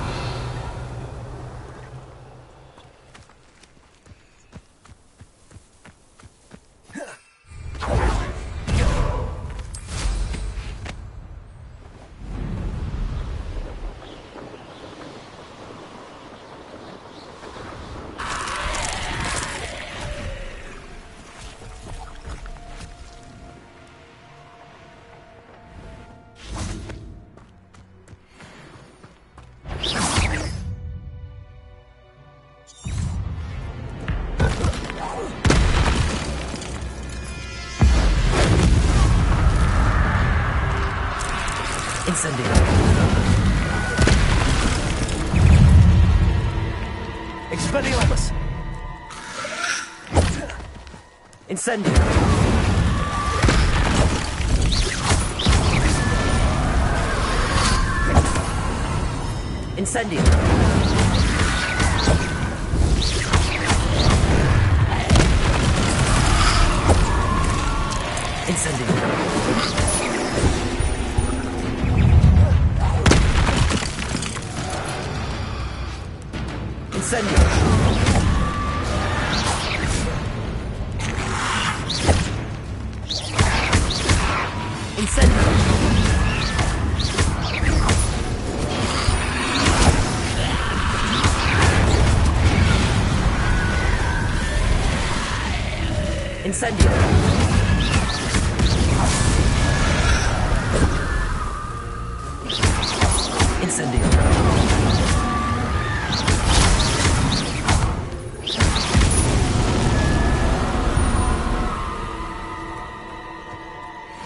Incendio. Expelliarmus. Incendio. Incendio. Incendio. Incendio. Incendio. Incendio.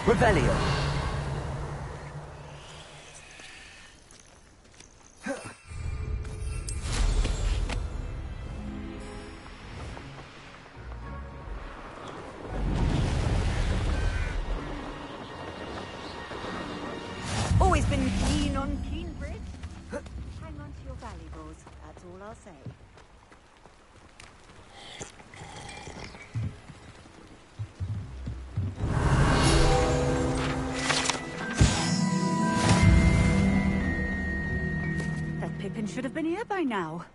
Revelio. Always been keen on Keenbridge. Hang on to your valuables, that's all I'll say. That Pippin should have been here by now.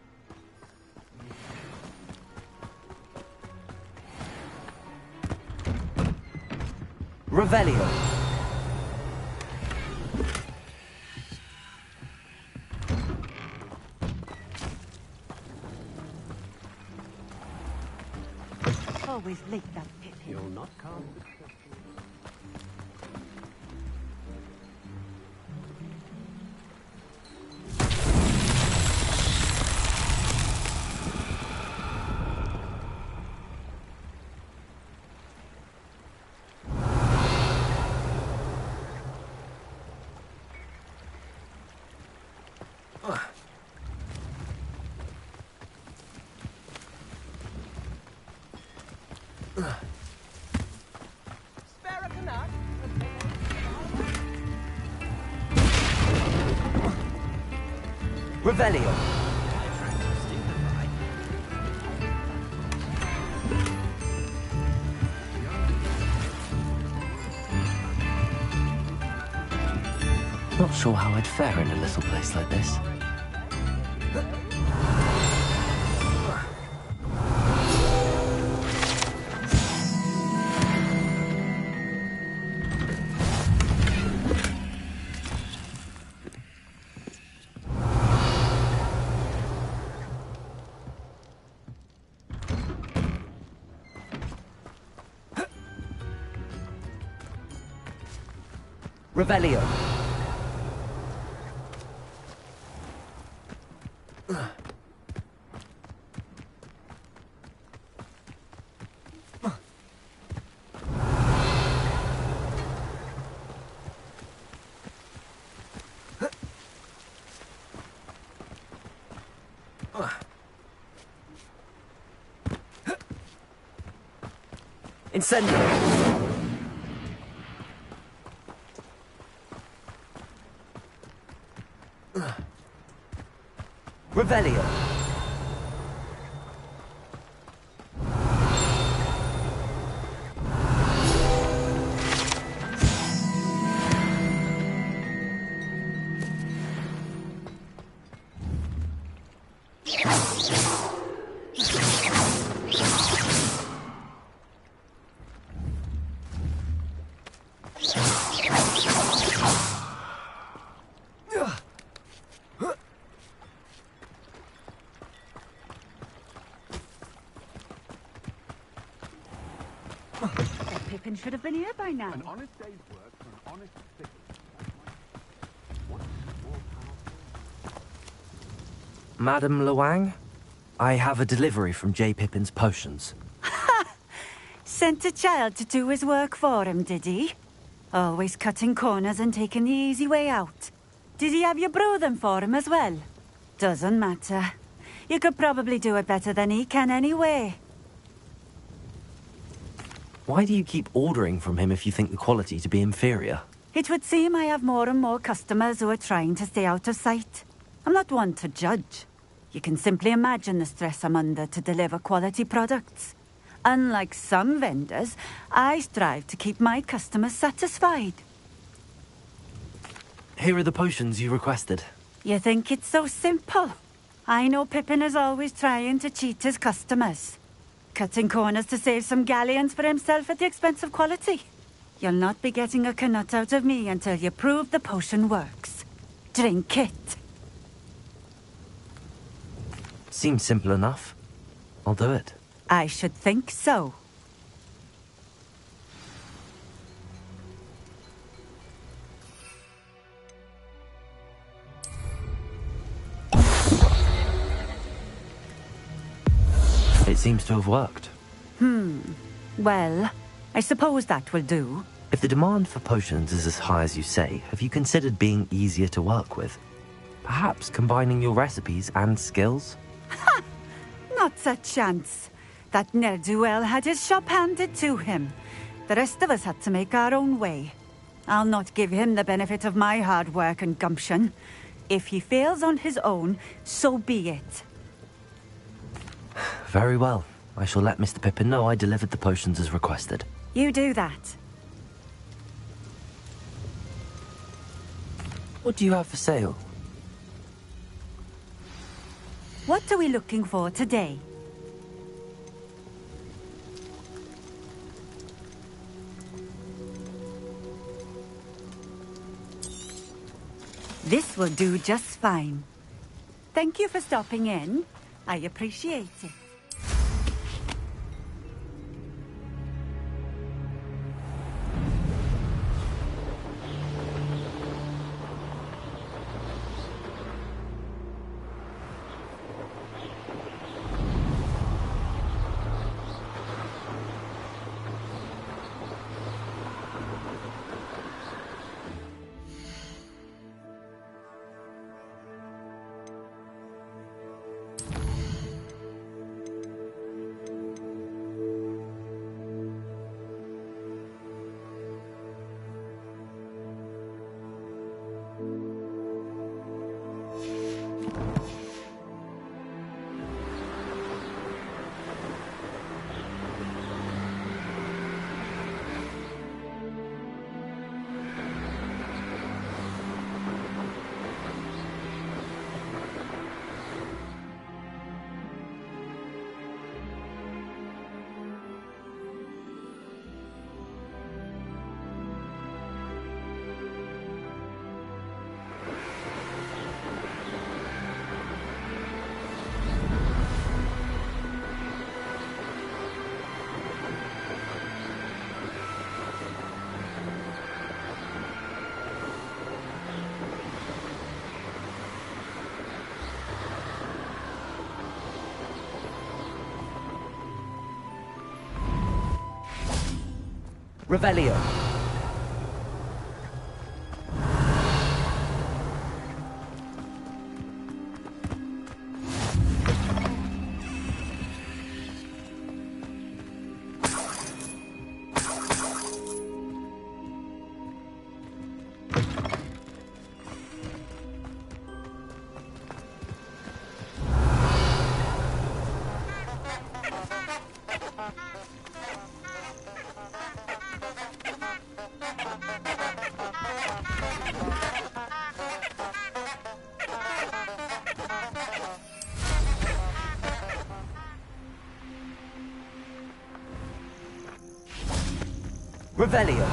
Revelio. Always late, that Pippin. You'll not come. Revelio. Not sure how I'd fare in a little place like this. Revelio. Incendio. Revelio. Pippin should have been here by now. An honest day's work for an honest city. Madam Luang, I have a delivery from J. Pippin's potions. Sent a child to do his work for him, did he? Always cutting corners and taking the easy way out. Did he have you brew them for him as well? Doesn't matter. You could probably do it better than he can anyway. Why do you keep ordering from him if you think the quality to be inferior? It would seem I have more and more customers who are trying to stay out of sight. I'm not one to judge. You can simply imagine the stress I'm under to deliver quality products. Unlike some vendors, I strive to keep my customers satisfied. Here are the potions you requested. You think it's so simple? I know Pippin is always trying to cheat his customers. Cutting corners to save some galleons for himself at the expense of quality. You'll not be getting a canut out of me until you prove the potion works. Drink it. Seems simple enough. I'll do it. I should think so. It seems to have worked. Well, I suppose that will do. If the demand for potions is as high as you say, have you considered being easier to work with? Perhaps combining your recipes and skills? Ha! Not a chance. That ne'er-do-well had his shop handed to him. The rest of us had to make our own way. I'll not give him the benefit of my hard work and gumption. If he fails on his own, so be it. Very well. I shall let Mr. Pippin know I delivered the potions as requested. You do that. What do you have for sale? What are we looking for today? This will do just fine. Thank you for stopping in. I appreciate it. Revelio. Revelio.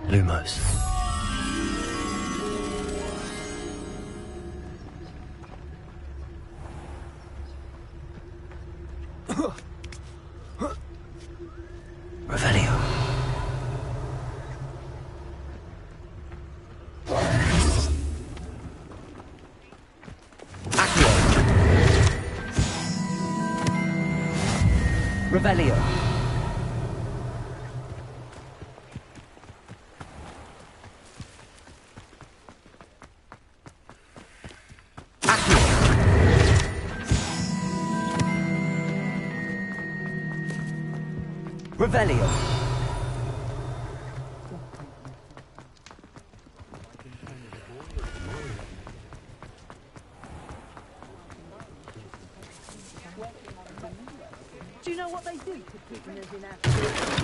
Lumos. Revelio. Accio. Revelio. Revelio. Do you know what they do to prisoners in Africa?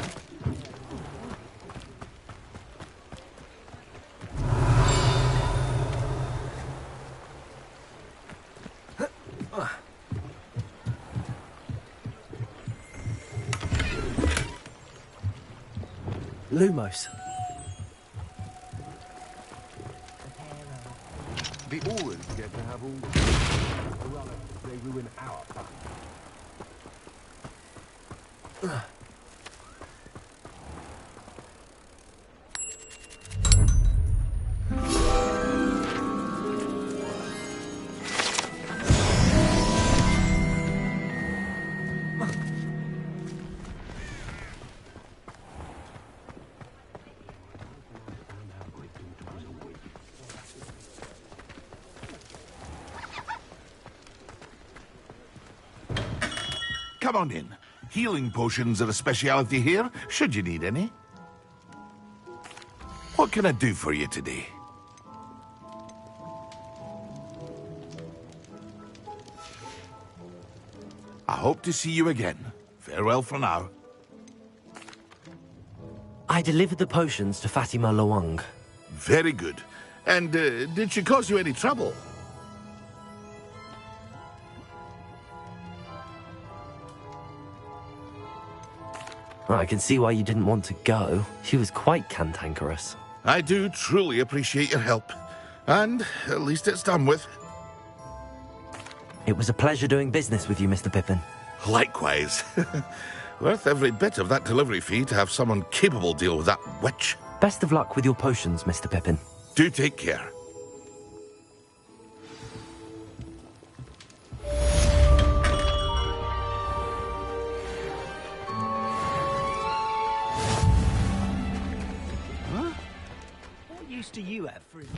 Lumos. The Aurors get to have all the run if they ruin our fun. come on in. Healing potions are a speciality here, should you need any. What can I do for you today? I hope to see you again. Farewell for now. I delivered the potions to Fatima Lawang. Very good. And did she cause you any trouble? Well, I can see why you didn't want to go. She was quite cantankerous. I do truly appreciate your help. And at least it's done with. It was a pleasure doing business with you, Mr. Pippin. Likewise. Worth every bit of that delivery fee to have someone capable deal with that witch. Best of luck with your potions, Mr. Pippin. Do take care. Huh? What use do you have for it?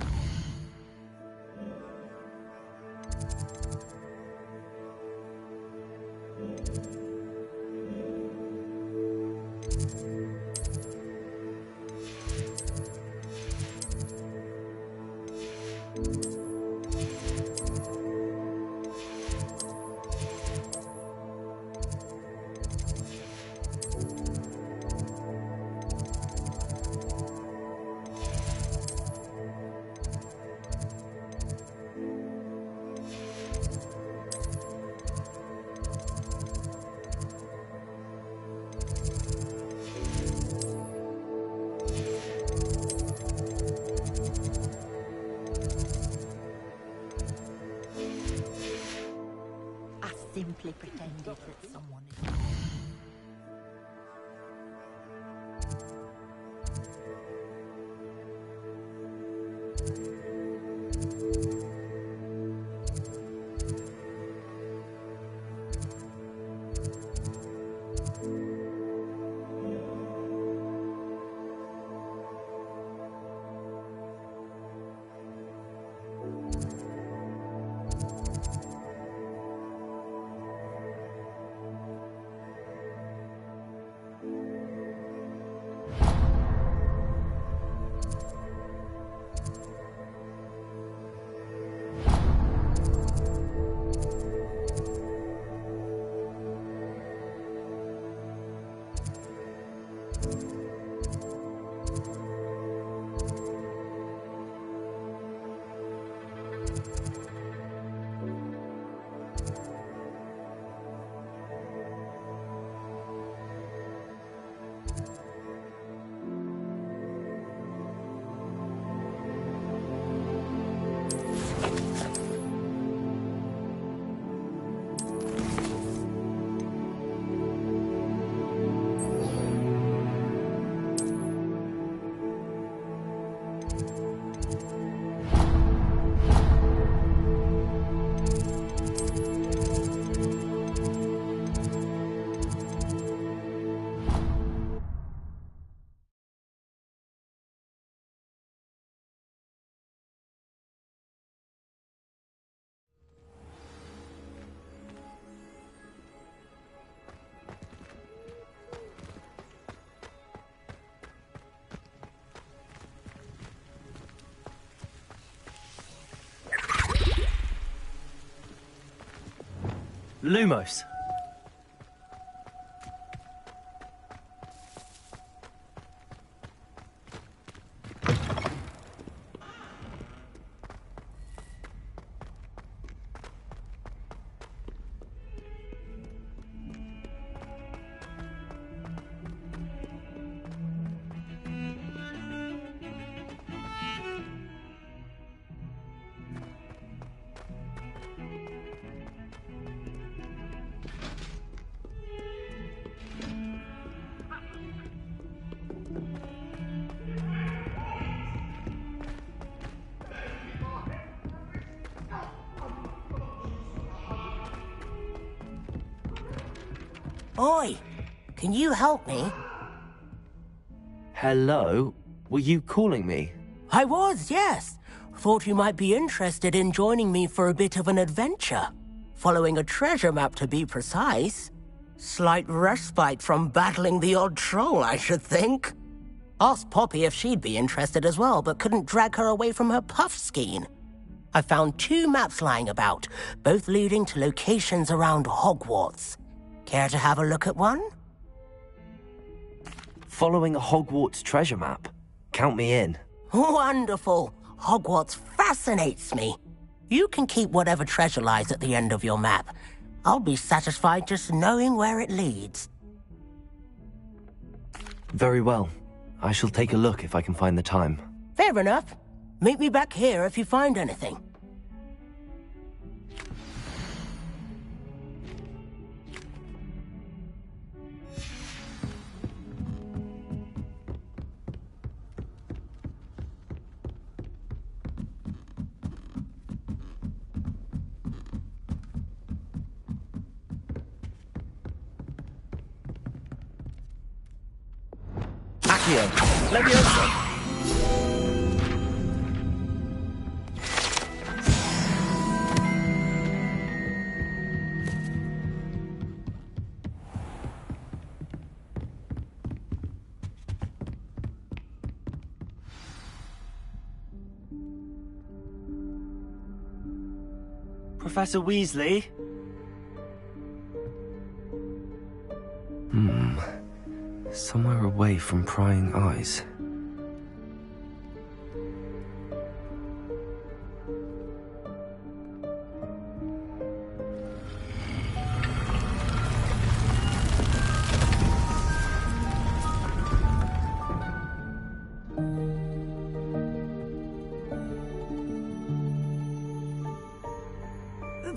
Simply pretended that someone Lumos. Oi! Can you help me? Hello? Were you calling me? I was, yes. Thought you might be interested in joining me for a bit of an adventure. Following a treasure map, to be precise. Slight respite from battling the odd troll, I should think. Asked Poppy if she'd be interested as well, but couldn't drag her away from her puff skein. I found 2 maps lying about, both leading to locations around Hogwarts. Care to have a look at one? Following a Hogwarts treasure map. Count me in. Wonderful. Hogwarts fascinates me. You can keep whatever treasure lies at the end of your map. I'll be satisfied just knowing where it leads. Very well. I shall take a look if I can find the time. Fair enough. Meet me back here if you find anything. Accio, Leviosa! Professor Weasley? Somewhere away from prying eyes.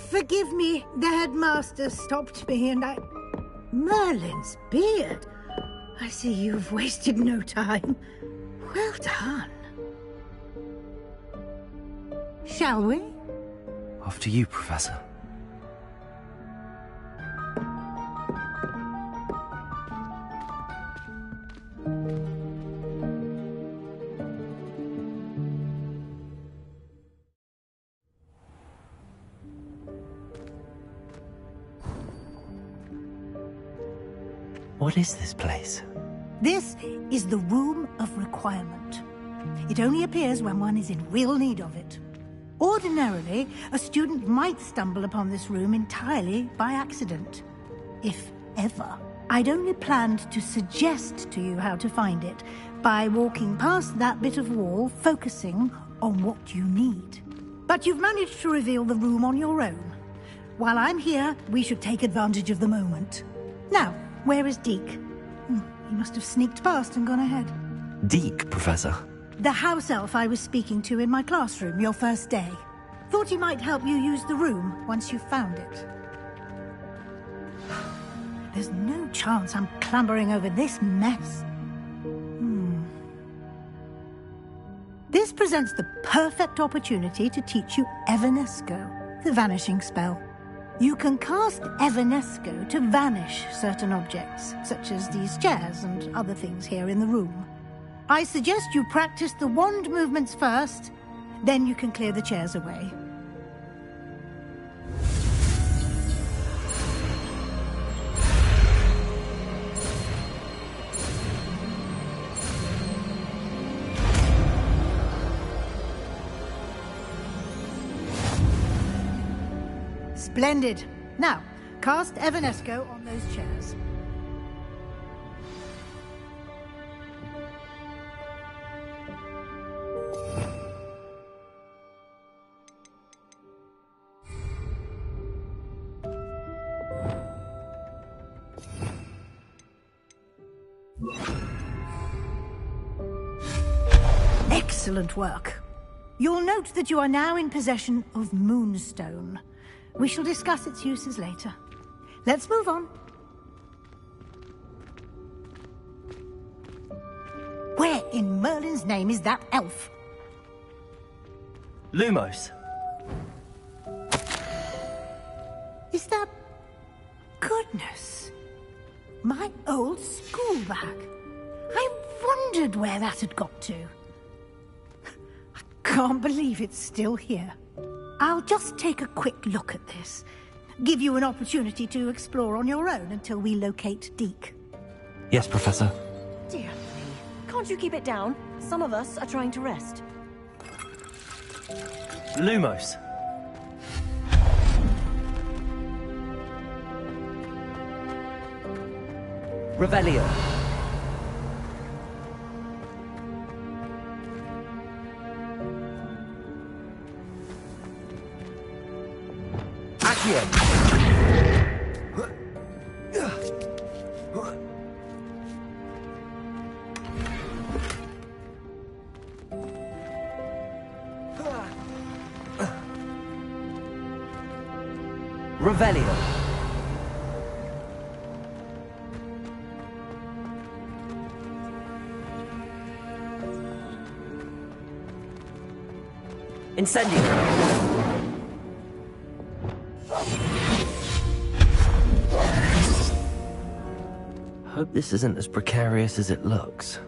Forgive me, the headmaster stopped me and I... Merlin's beard. I see you've wasted no time. Well done. Shall we? After you, Professor. What is this place? This is the Room of Requirement. It only appears when one is in real need of it. Ordinarily, a student might stumble upon this room entirely by accident. If ever. I'd only planned to suggest to you how to find it by walking past that bit of wall, focusing on what you need. But you've managed to reveal the room on your own. While I'm here, we should take advantage of the moment. Now, where is Deke? He must have sneaked past and gone ahead. Deke, Professor. The house elf I was speaking to in my classroom your first day. Thought he might help you use the room once you found it. There's no chance I'm clambering over this mess. This presents the perfect opportunity to teach you Evanesco, the vanishing spell. You can cast Evanesco to vanish certain objects, such as these chairs and other things here in the room. I suggest you practice the wand movements first, then you can clear the chairs away. Splendid. Now, cast Evanesco on those chairs. Excellent work. You'll note that you are now in possession of Moonstone. We shall discuss its uses later. Let's move on. Where in Merlin's name is that elf? Lumos. Is that... Goodness. My old school bag. I wondered where that had got to. I can't believe it's still here. I'll just take a quick look at this. give you an opportunity to explore on your own until we locate Deke. Yes, Professor. Dear me. Can't you keep it down? Some of us are trying to rest. Lumos. Revelio. Accio. Revelio. Incendio. Hope this isn't as precarious as it looks.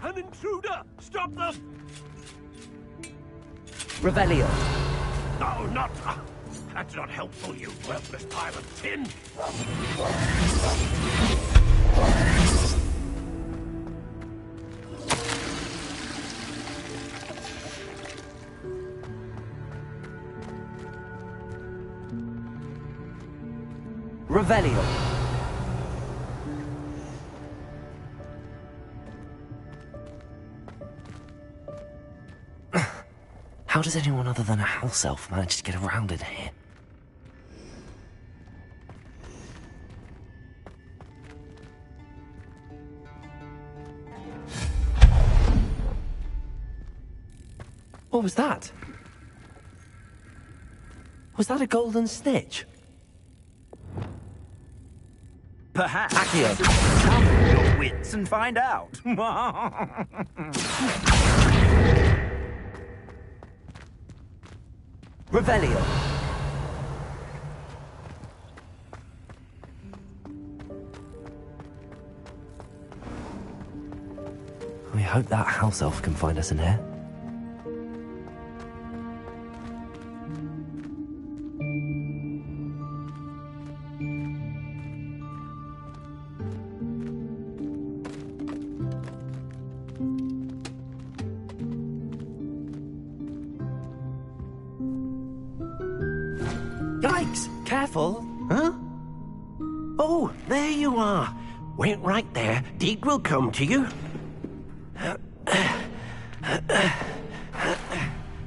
An intruder! Stop them! Revelio. No, not... That's not helpful, you worthless pile of tin! Revelio. How does anyone other than a house elf manage to get around in here? What was that? Was that a golden snitch? Perhaps. Accio. Summon your wits and find out. Revelio. We hope that house elf can find us in here. Yikes! Careful! Huh? Oh, there you are. Wait right there. Deke will come to you.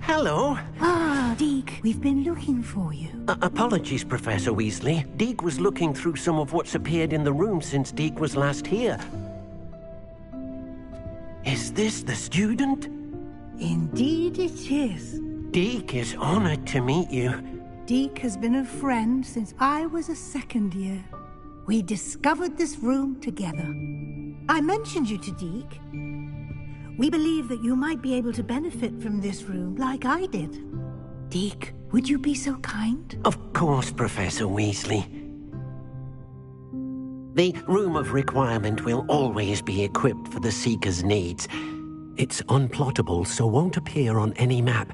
Hello. Ah, Deke, we've been looking for you. Apologies, Professor Weasley. Deke was looking through some of what's appeared in the room since Deke was last here. Is this the student? Indeed it is. Deke is honored to meet you. Deke has been a friend since I was a second year. We discovered this room together. I mentioned you to Deke. We believe that you might be able to benefit from this room like I did. Deke, would you be so kind? Of course, Professor Weasley. The Room of Requirement will always be equipped for the Seeker's needs. It's unplottable, so won't appear on any map.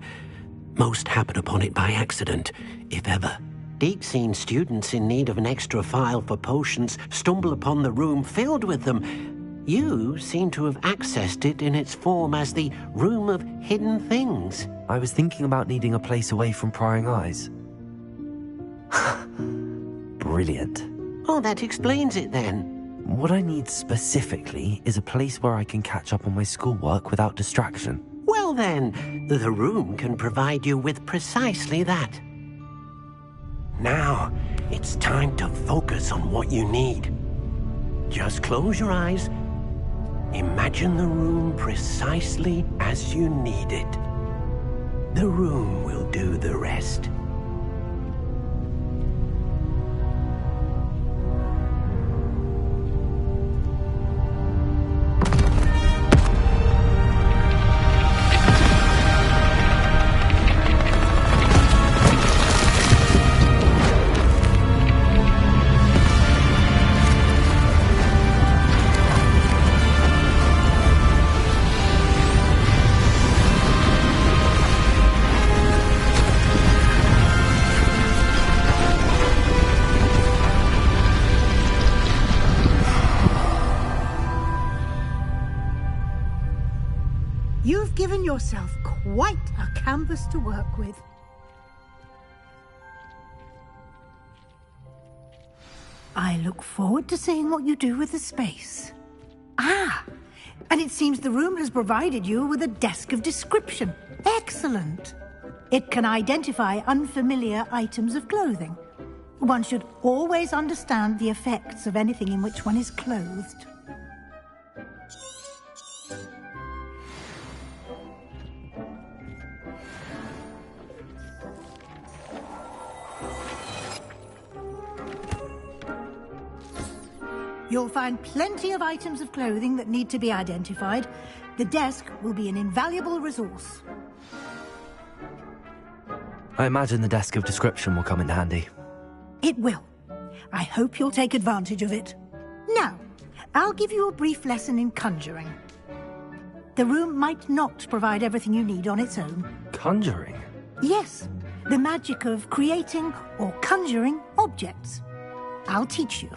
Most happen upon it by accident, if ever. Deke's seen students in need of an extra file for potions stumble upon the room filled with them. You seem to have accessed it in its form as the Room of Hidden Things. I was thinking about needing a place away from prying eyes. Brilliant. Oh, that explains it then. What I need specifically is a place where I can catch up on my schoolwork without distraction. Well then, the room can provide you with precisely that. Now, it's time to focus on what you need. Just close your eyes. Imagine the room precisely as you need it. The room will do the rest. You've given yourself quite a canvas to work with. I look forward to seeing what you do with the space. Ah, and it seems the room has provided you with a desk of description. Excellent. It can identify unfamiliar items of clothing. One should always understand the effects of anything in which one is clothed. You'll find plenty of items of clothing that need to be identified. The desk will be an invaluable resource. I imagine the desk of description will come in handy. It will. I hope you'll take advantage of it. Now, I'll give you a brief lesson in conjuring. The room might not provide everything you need on its own. Conjuring? Yes, the magic of creating or conjuring objects. I'll teach you.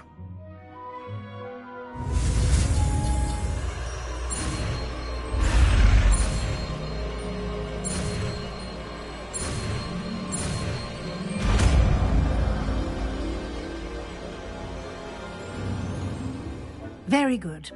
Very good.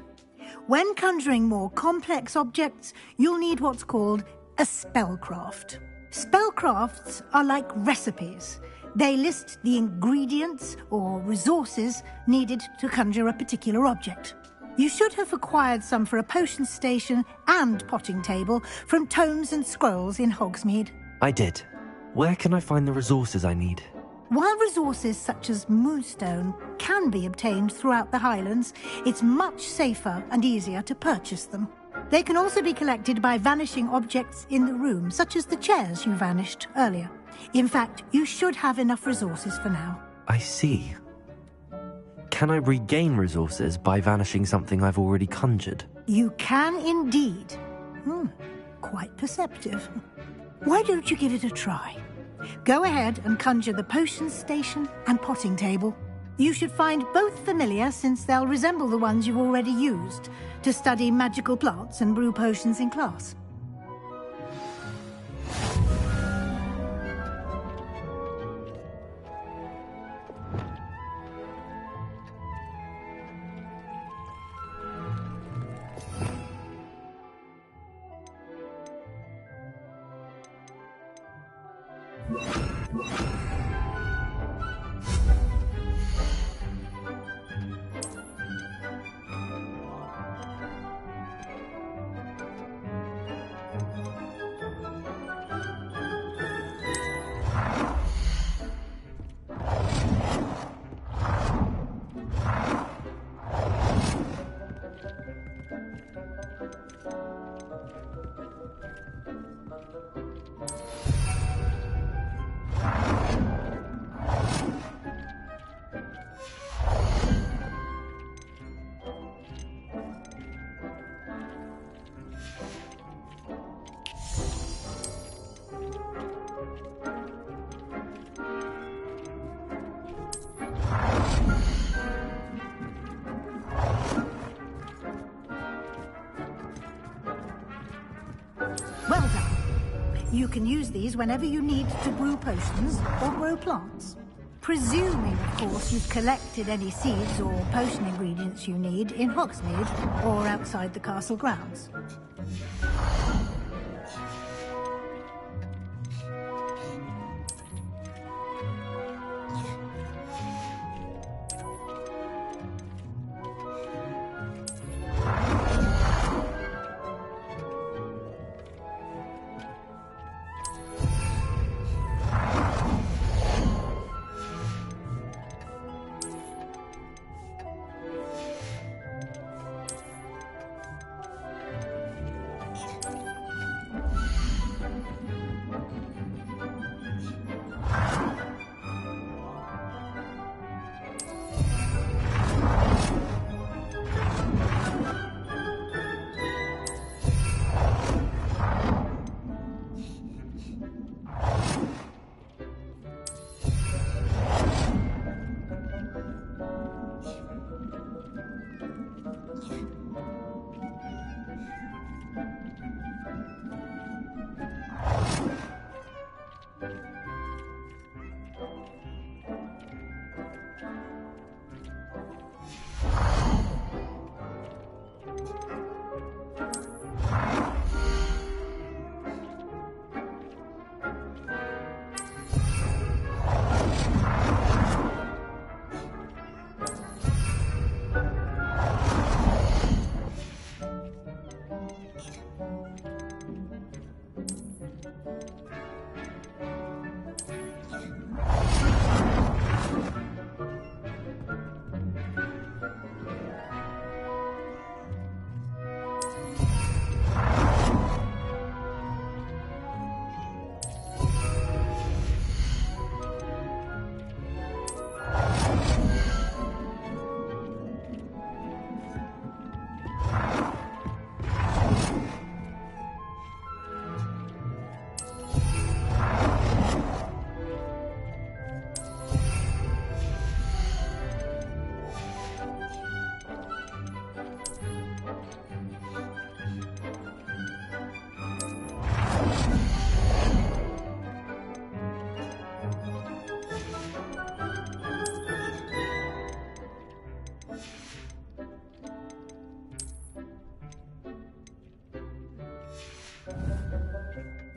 When conjuring more complex objects, you'll need what's called a spellcraft. Spellcrafts are like recipes. They list the ingredients or resources needed to conjure a particular object. You should have acquired some for a potion station and potting table from tomes and scrolls in Hogsmeade. I did. Where can I find the resources I need? While resources such as moonstone can be obtained throughout the Highlands, it's much safer and easier to purchase them. They can also be collected by vanishing objects in the room, such as the chairs you vanished earlier. In fact, you should have enough resources for now. I see. Can I regain resources by vanishing something I've already conjured? You can indeed. Quite perceptive. Why don't you give it a try? Go ahead and conjure the potion station and potting table. You should find both familiar, since they'll resemble the ones you've already used to study magical plants and brew potions in class. Well done. You can use these whenever you need to brew potions or grow plants. Presuming, of course, you've collected any seeds or potion ingredients you need in Hogsmeade or outside the castle grounds.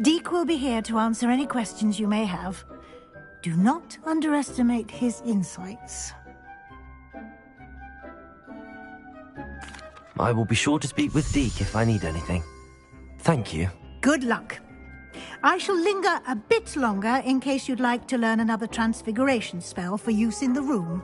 Deke will be here to answer any questions you may have. Do not underestimate his insights. I will be sure to speak with Deke if I need anything. Thank you. Good luck. I shall linger a bit longer in case you'd like to learn another transfiguration spell for use in the room.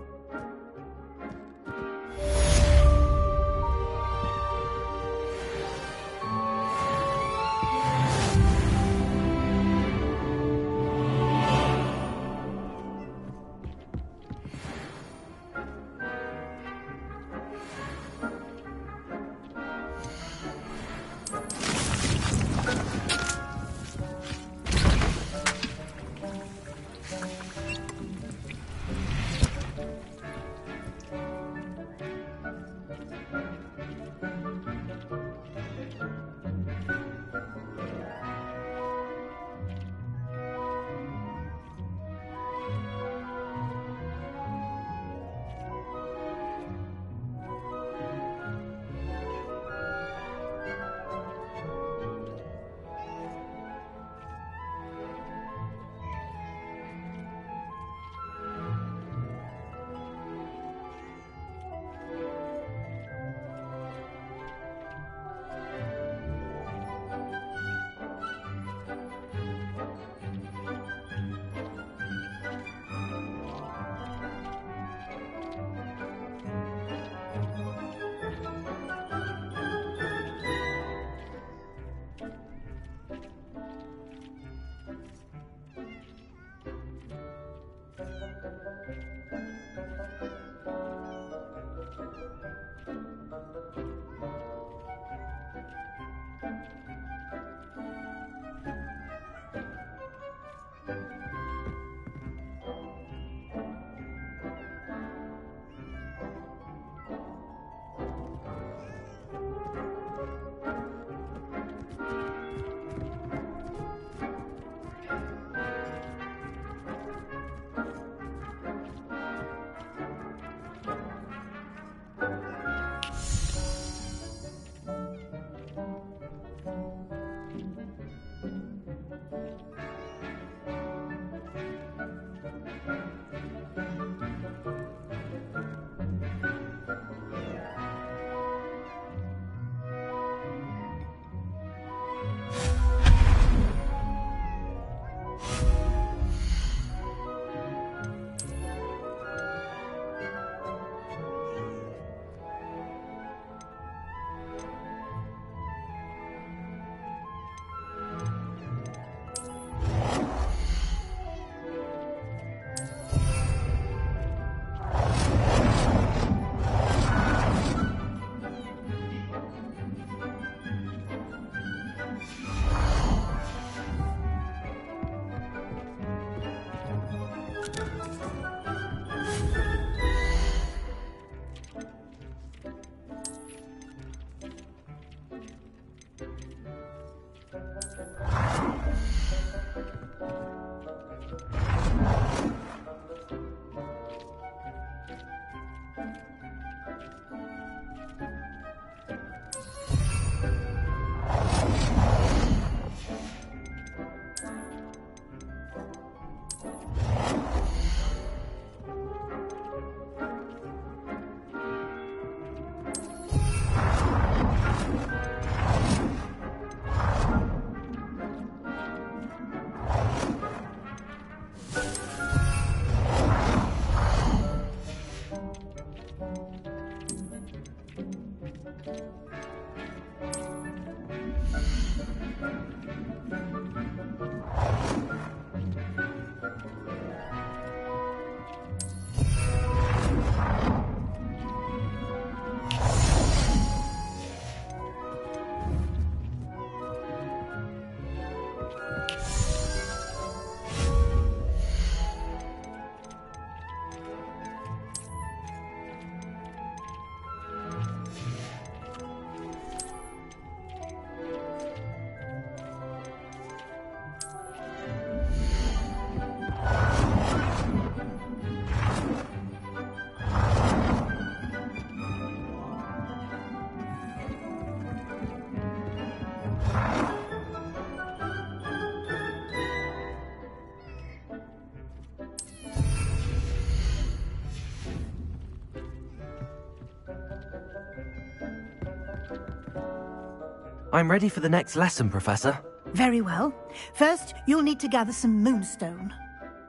I'm ready for the next lesson, Professor. Very well. First, you'll need to gather some moonstone.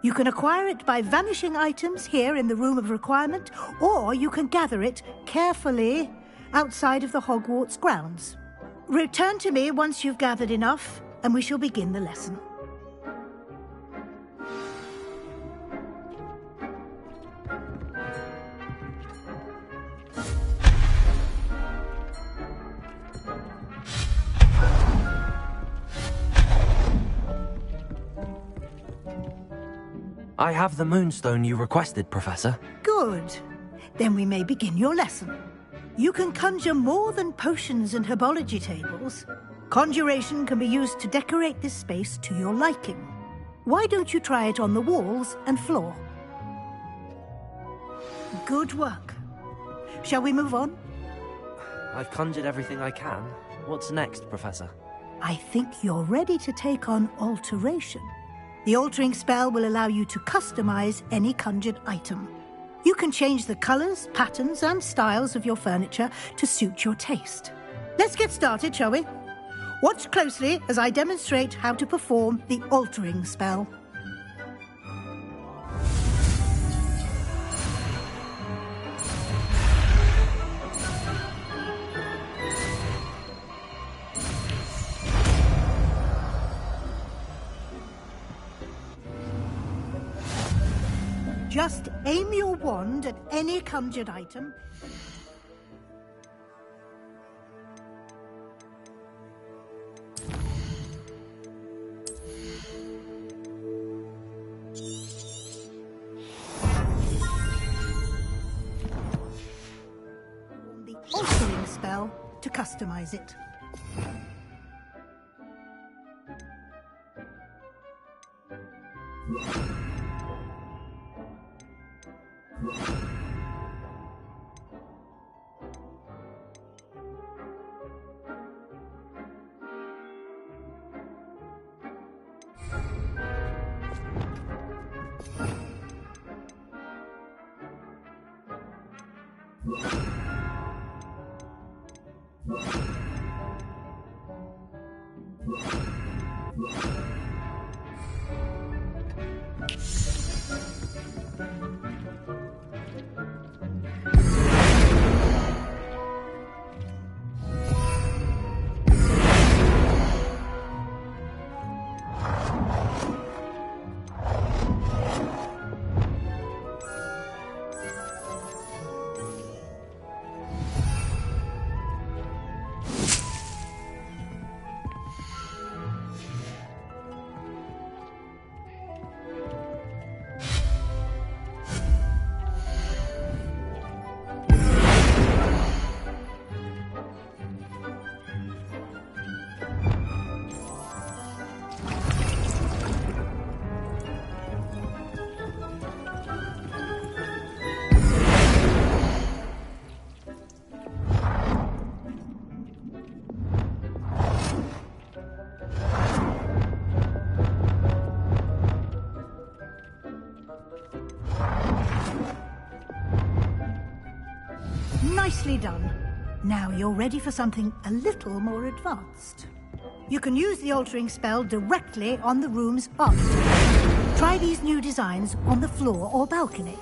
You can acquire it by vanishing items here in the Room of Requirement, or you can gather it carefully outside of the Hogwarts grounds. Return to me once you've gathered enough, and we shall begin the lesson. I have the moonstone you requested, Professor. Good. Then we may begin your lesson. You can conjure more than potions and herbology tables. Conjuration can be used to decorate this space to your liking. Why don't you try it on the walls and floor? Good work. Shall we move on? I've conjured everything I can. What's next, Professor? I think you're ready to take on alteration. The altering spell will allow you to customize any conjured item. You can change the colors, patterns, and styles of your furniture to suit your taste. Let's get started, shall we? Watch closely as I demonstrate how to perform the altering spell. Just aim your wand at any conjured item. The altering spell to customize it. Nicely done. Now you're ready for something a little more advanced. You can use the altering spell directly on the room's architecture. Try these new designs on the floor or balcony.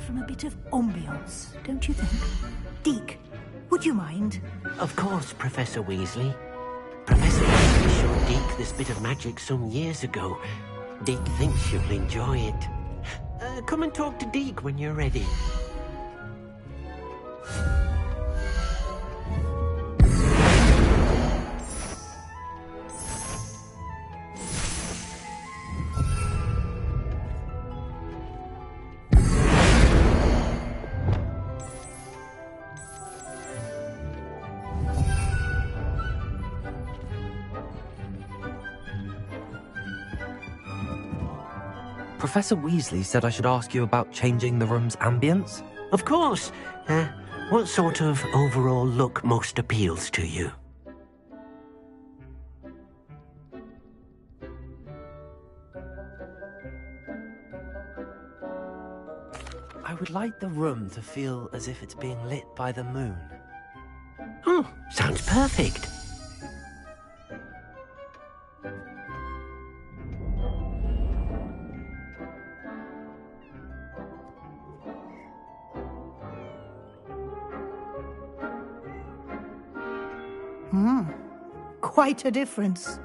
from a bit of ambiance, don't you think? Deke, would you mind? Of course, Professor Weasley. Professor Weasley showed Deke this bit of magic some years ago. Deke thinks you'll enjoy it. Come and talk to Deke when you're ready. Professor Weasley said I should ask you about changing the room's ambience? Of course. What sort of overall look most appeals to you? I would like the room to feel as if it's being lit by the moon. Oh, sounds perfect. Quite a difference.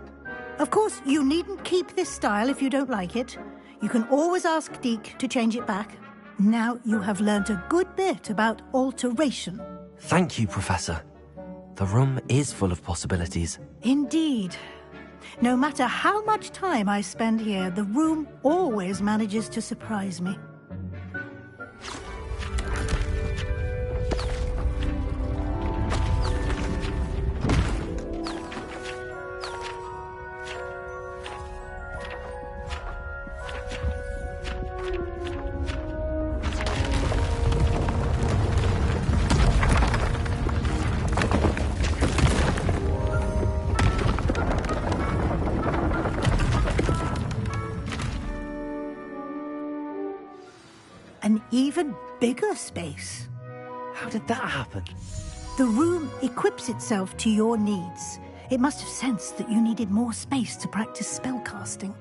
Of course, you needn't keep this style if you don't like it. You can always ask Deke to change it back. Now you have learnt a good bit about alteration. Thank you, Professor. The room is full of possibilities. Indeed. No matter how much time I spend here, the room always manages to surprise me. An even bigger space. How did that happen? The room equips itself to your needs. It must have sensed that you needed more space to practice spellcasting.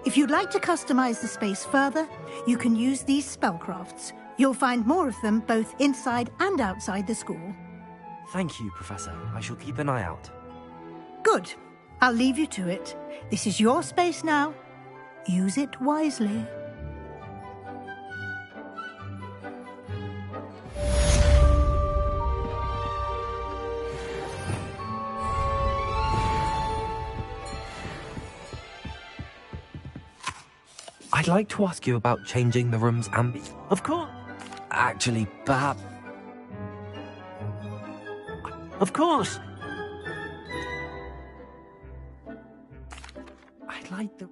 If you'd like to customize the space further, you can use these spellcrafts. You'll find more of them both inside and outside the school. Thank you, Professor. I shall keep an eye out. Good. I'll leave you to it. This is your space now. Use it wisely. I'd like to ask you about changing the room's ambience. Of course. Actually, perhaps... Of course. I'd like the...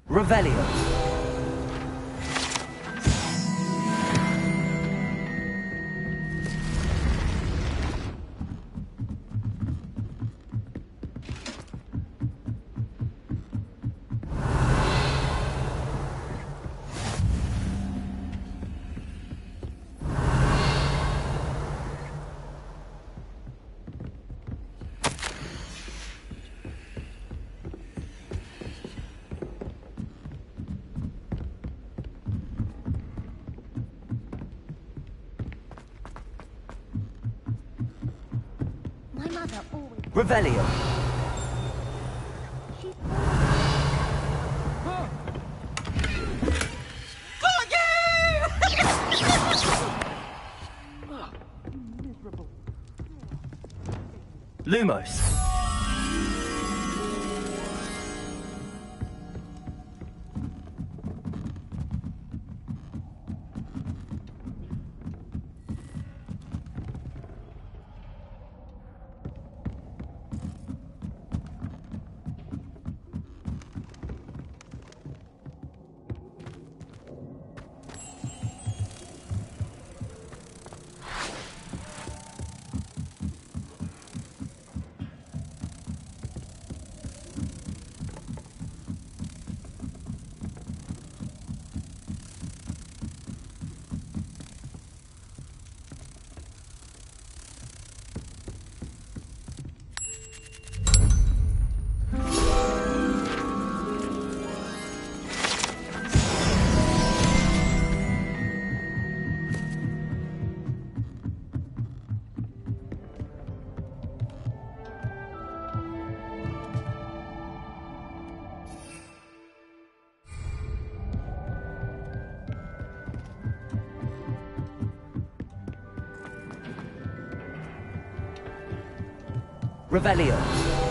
Revelio. Revelio. Lumos. Revelio.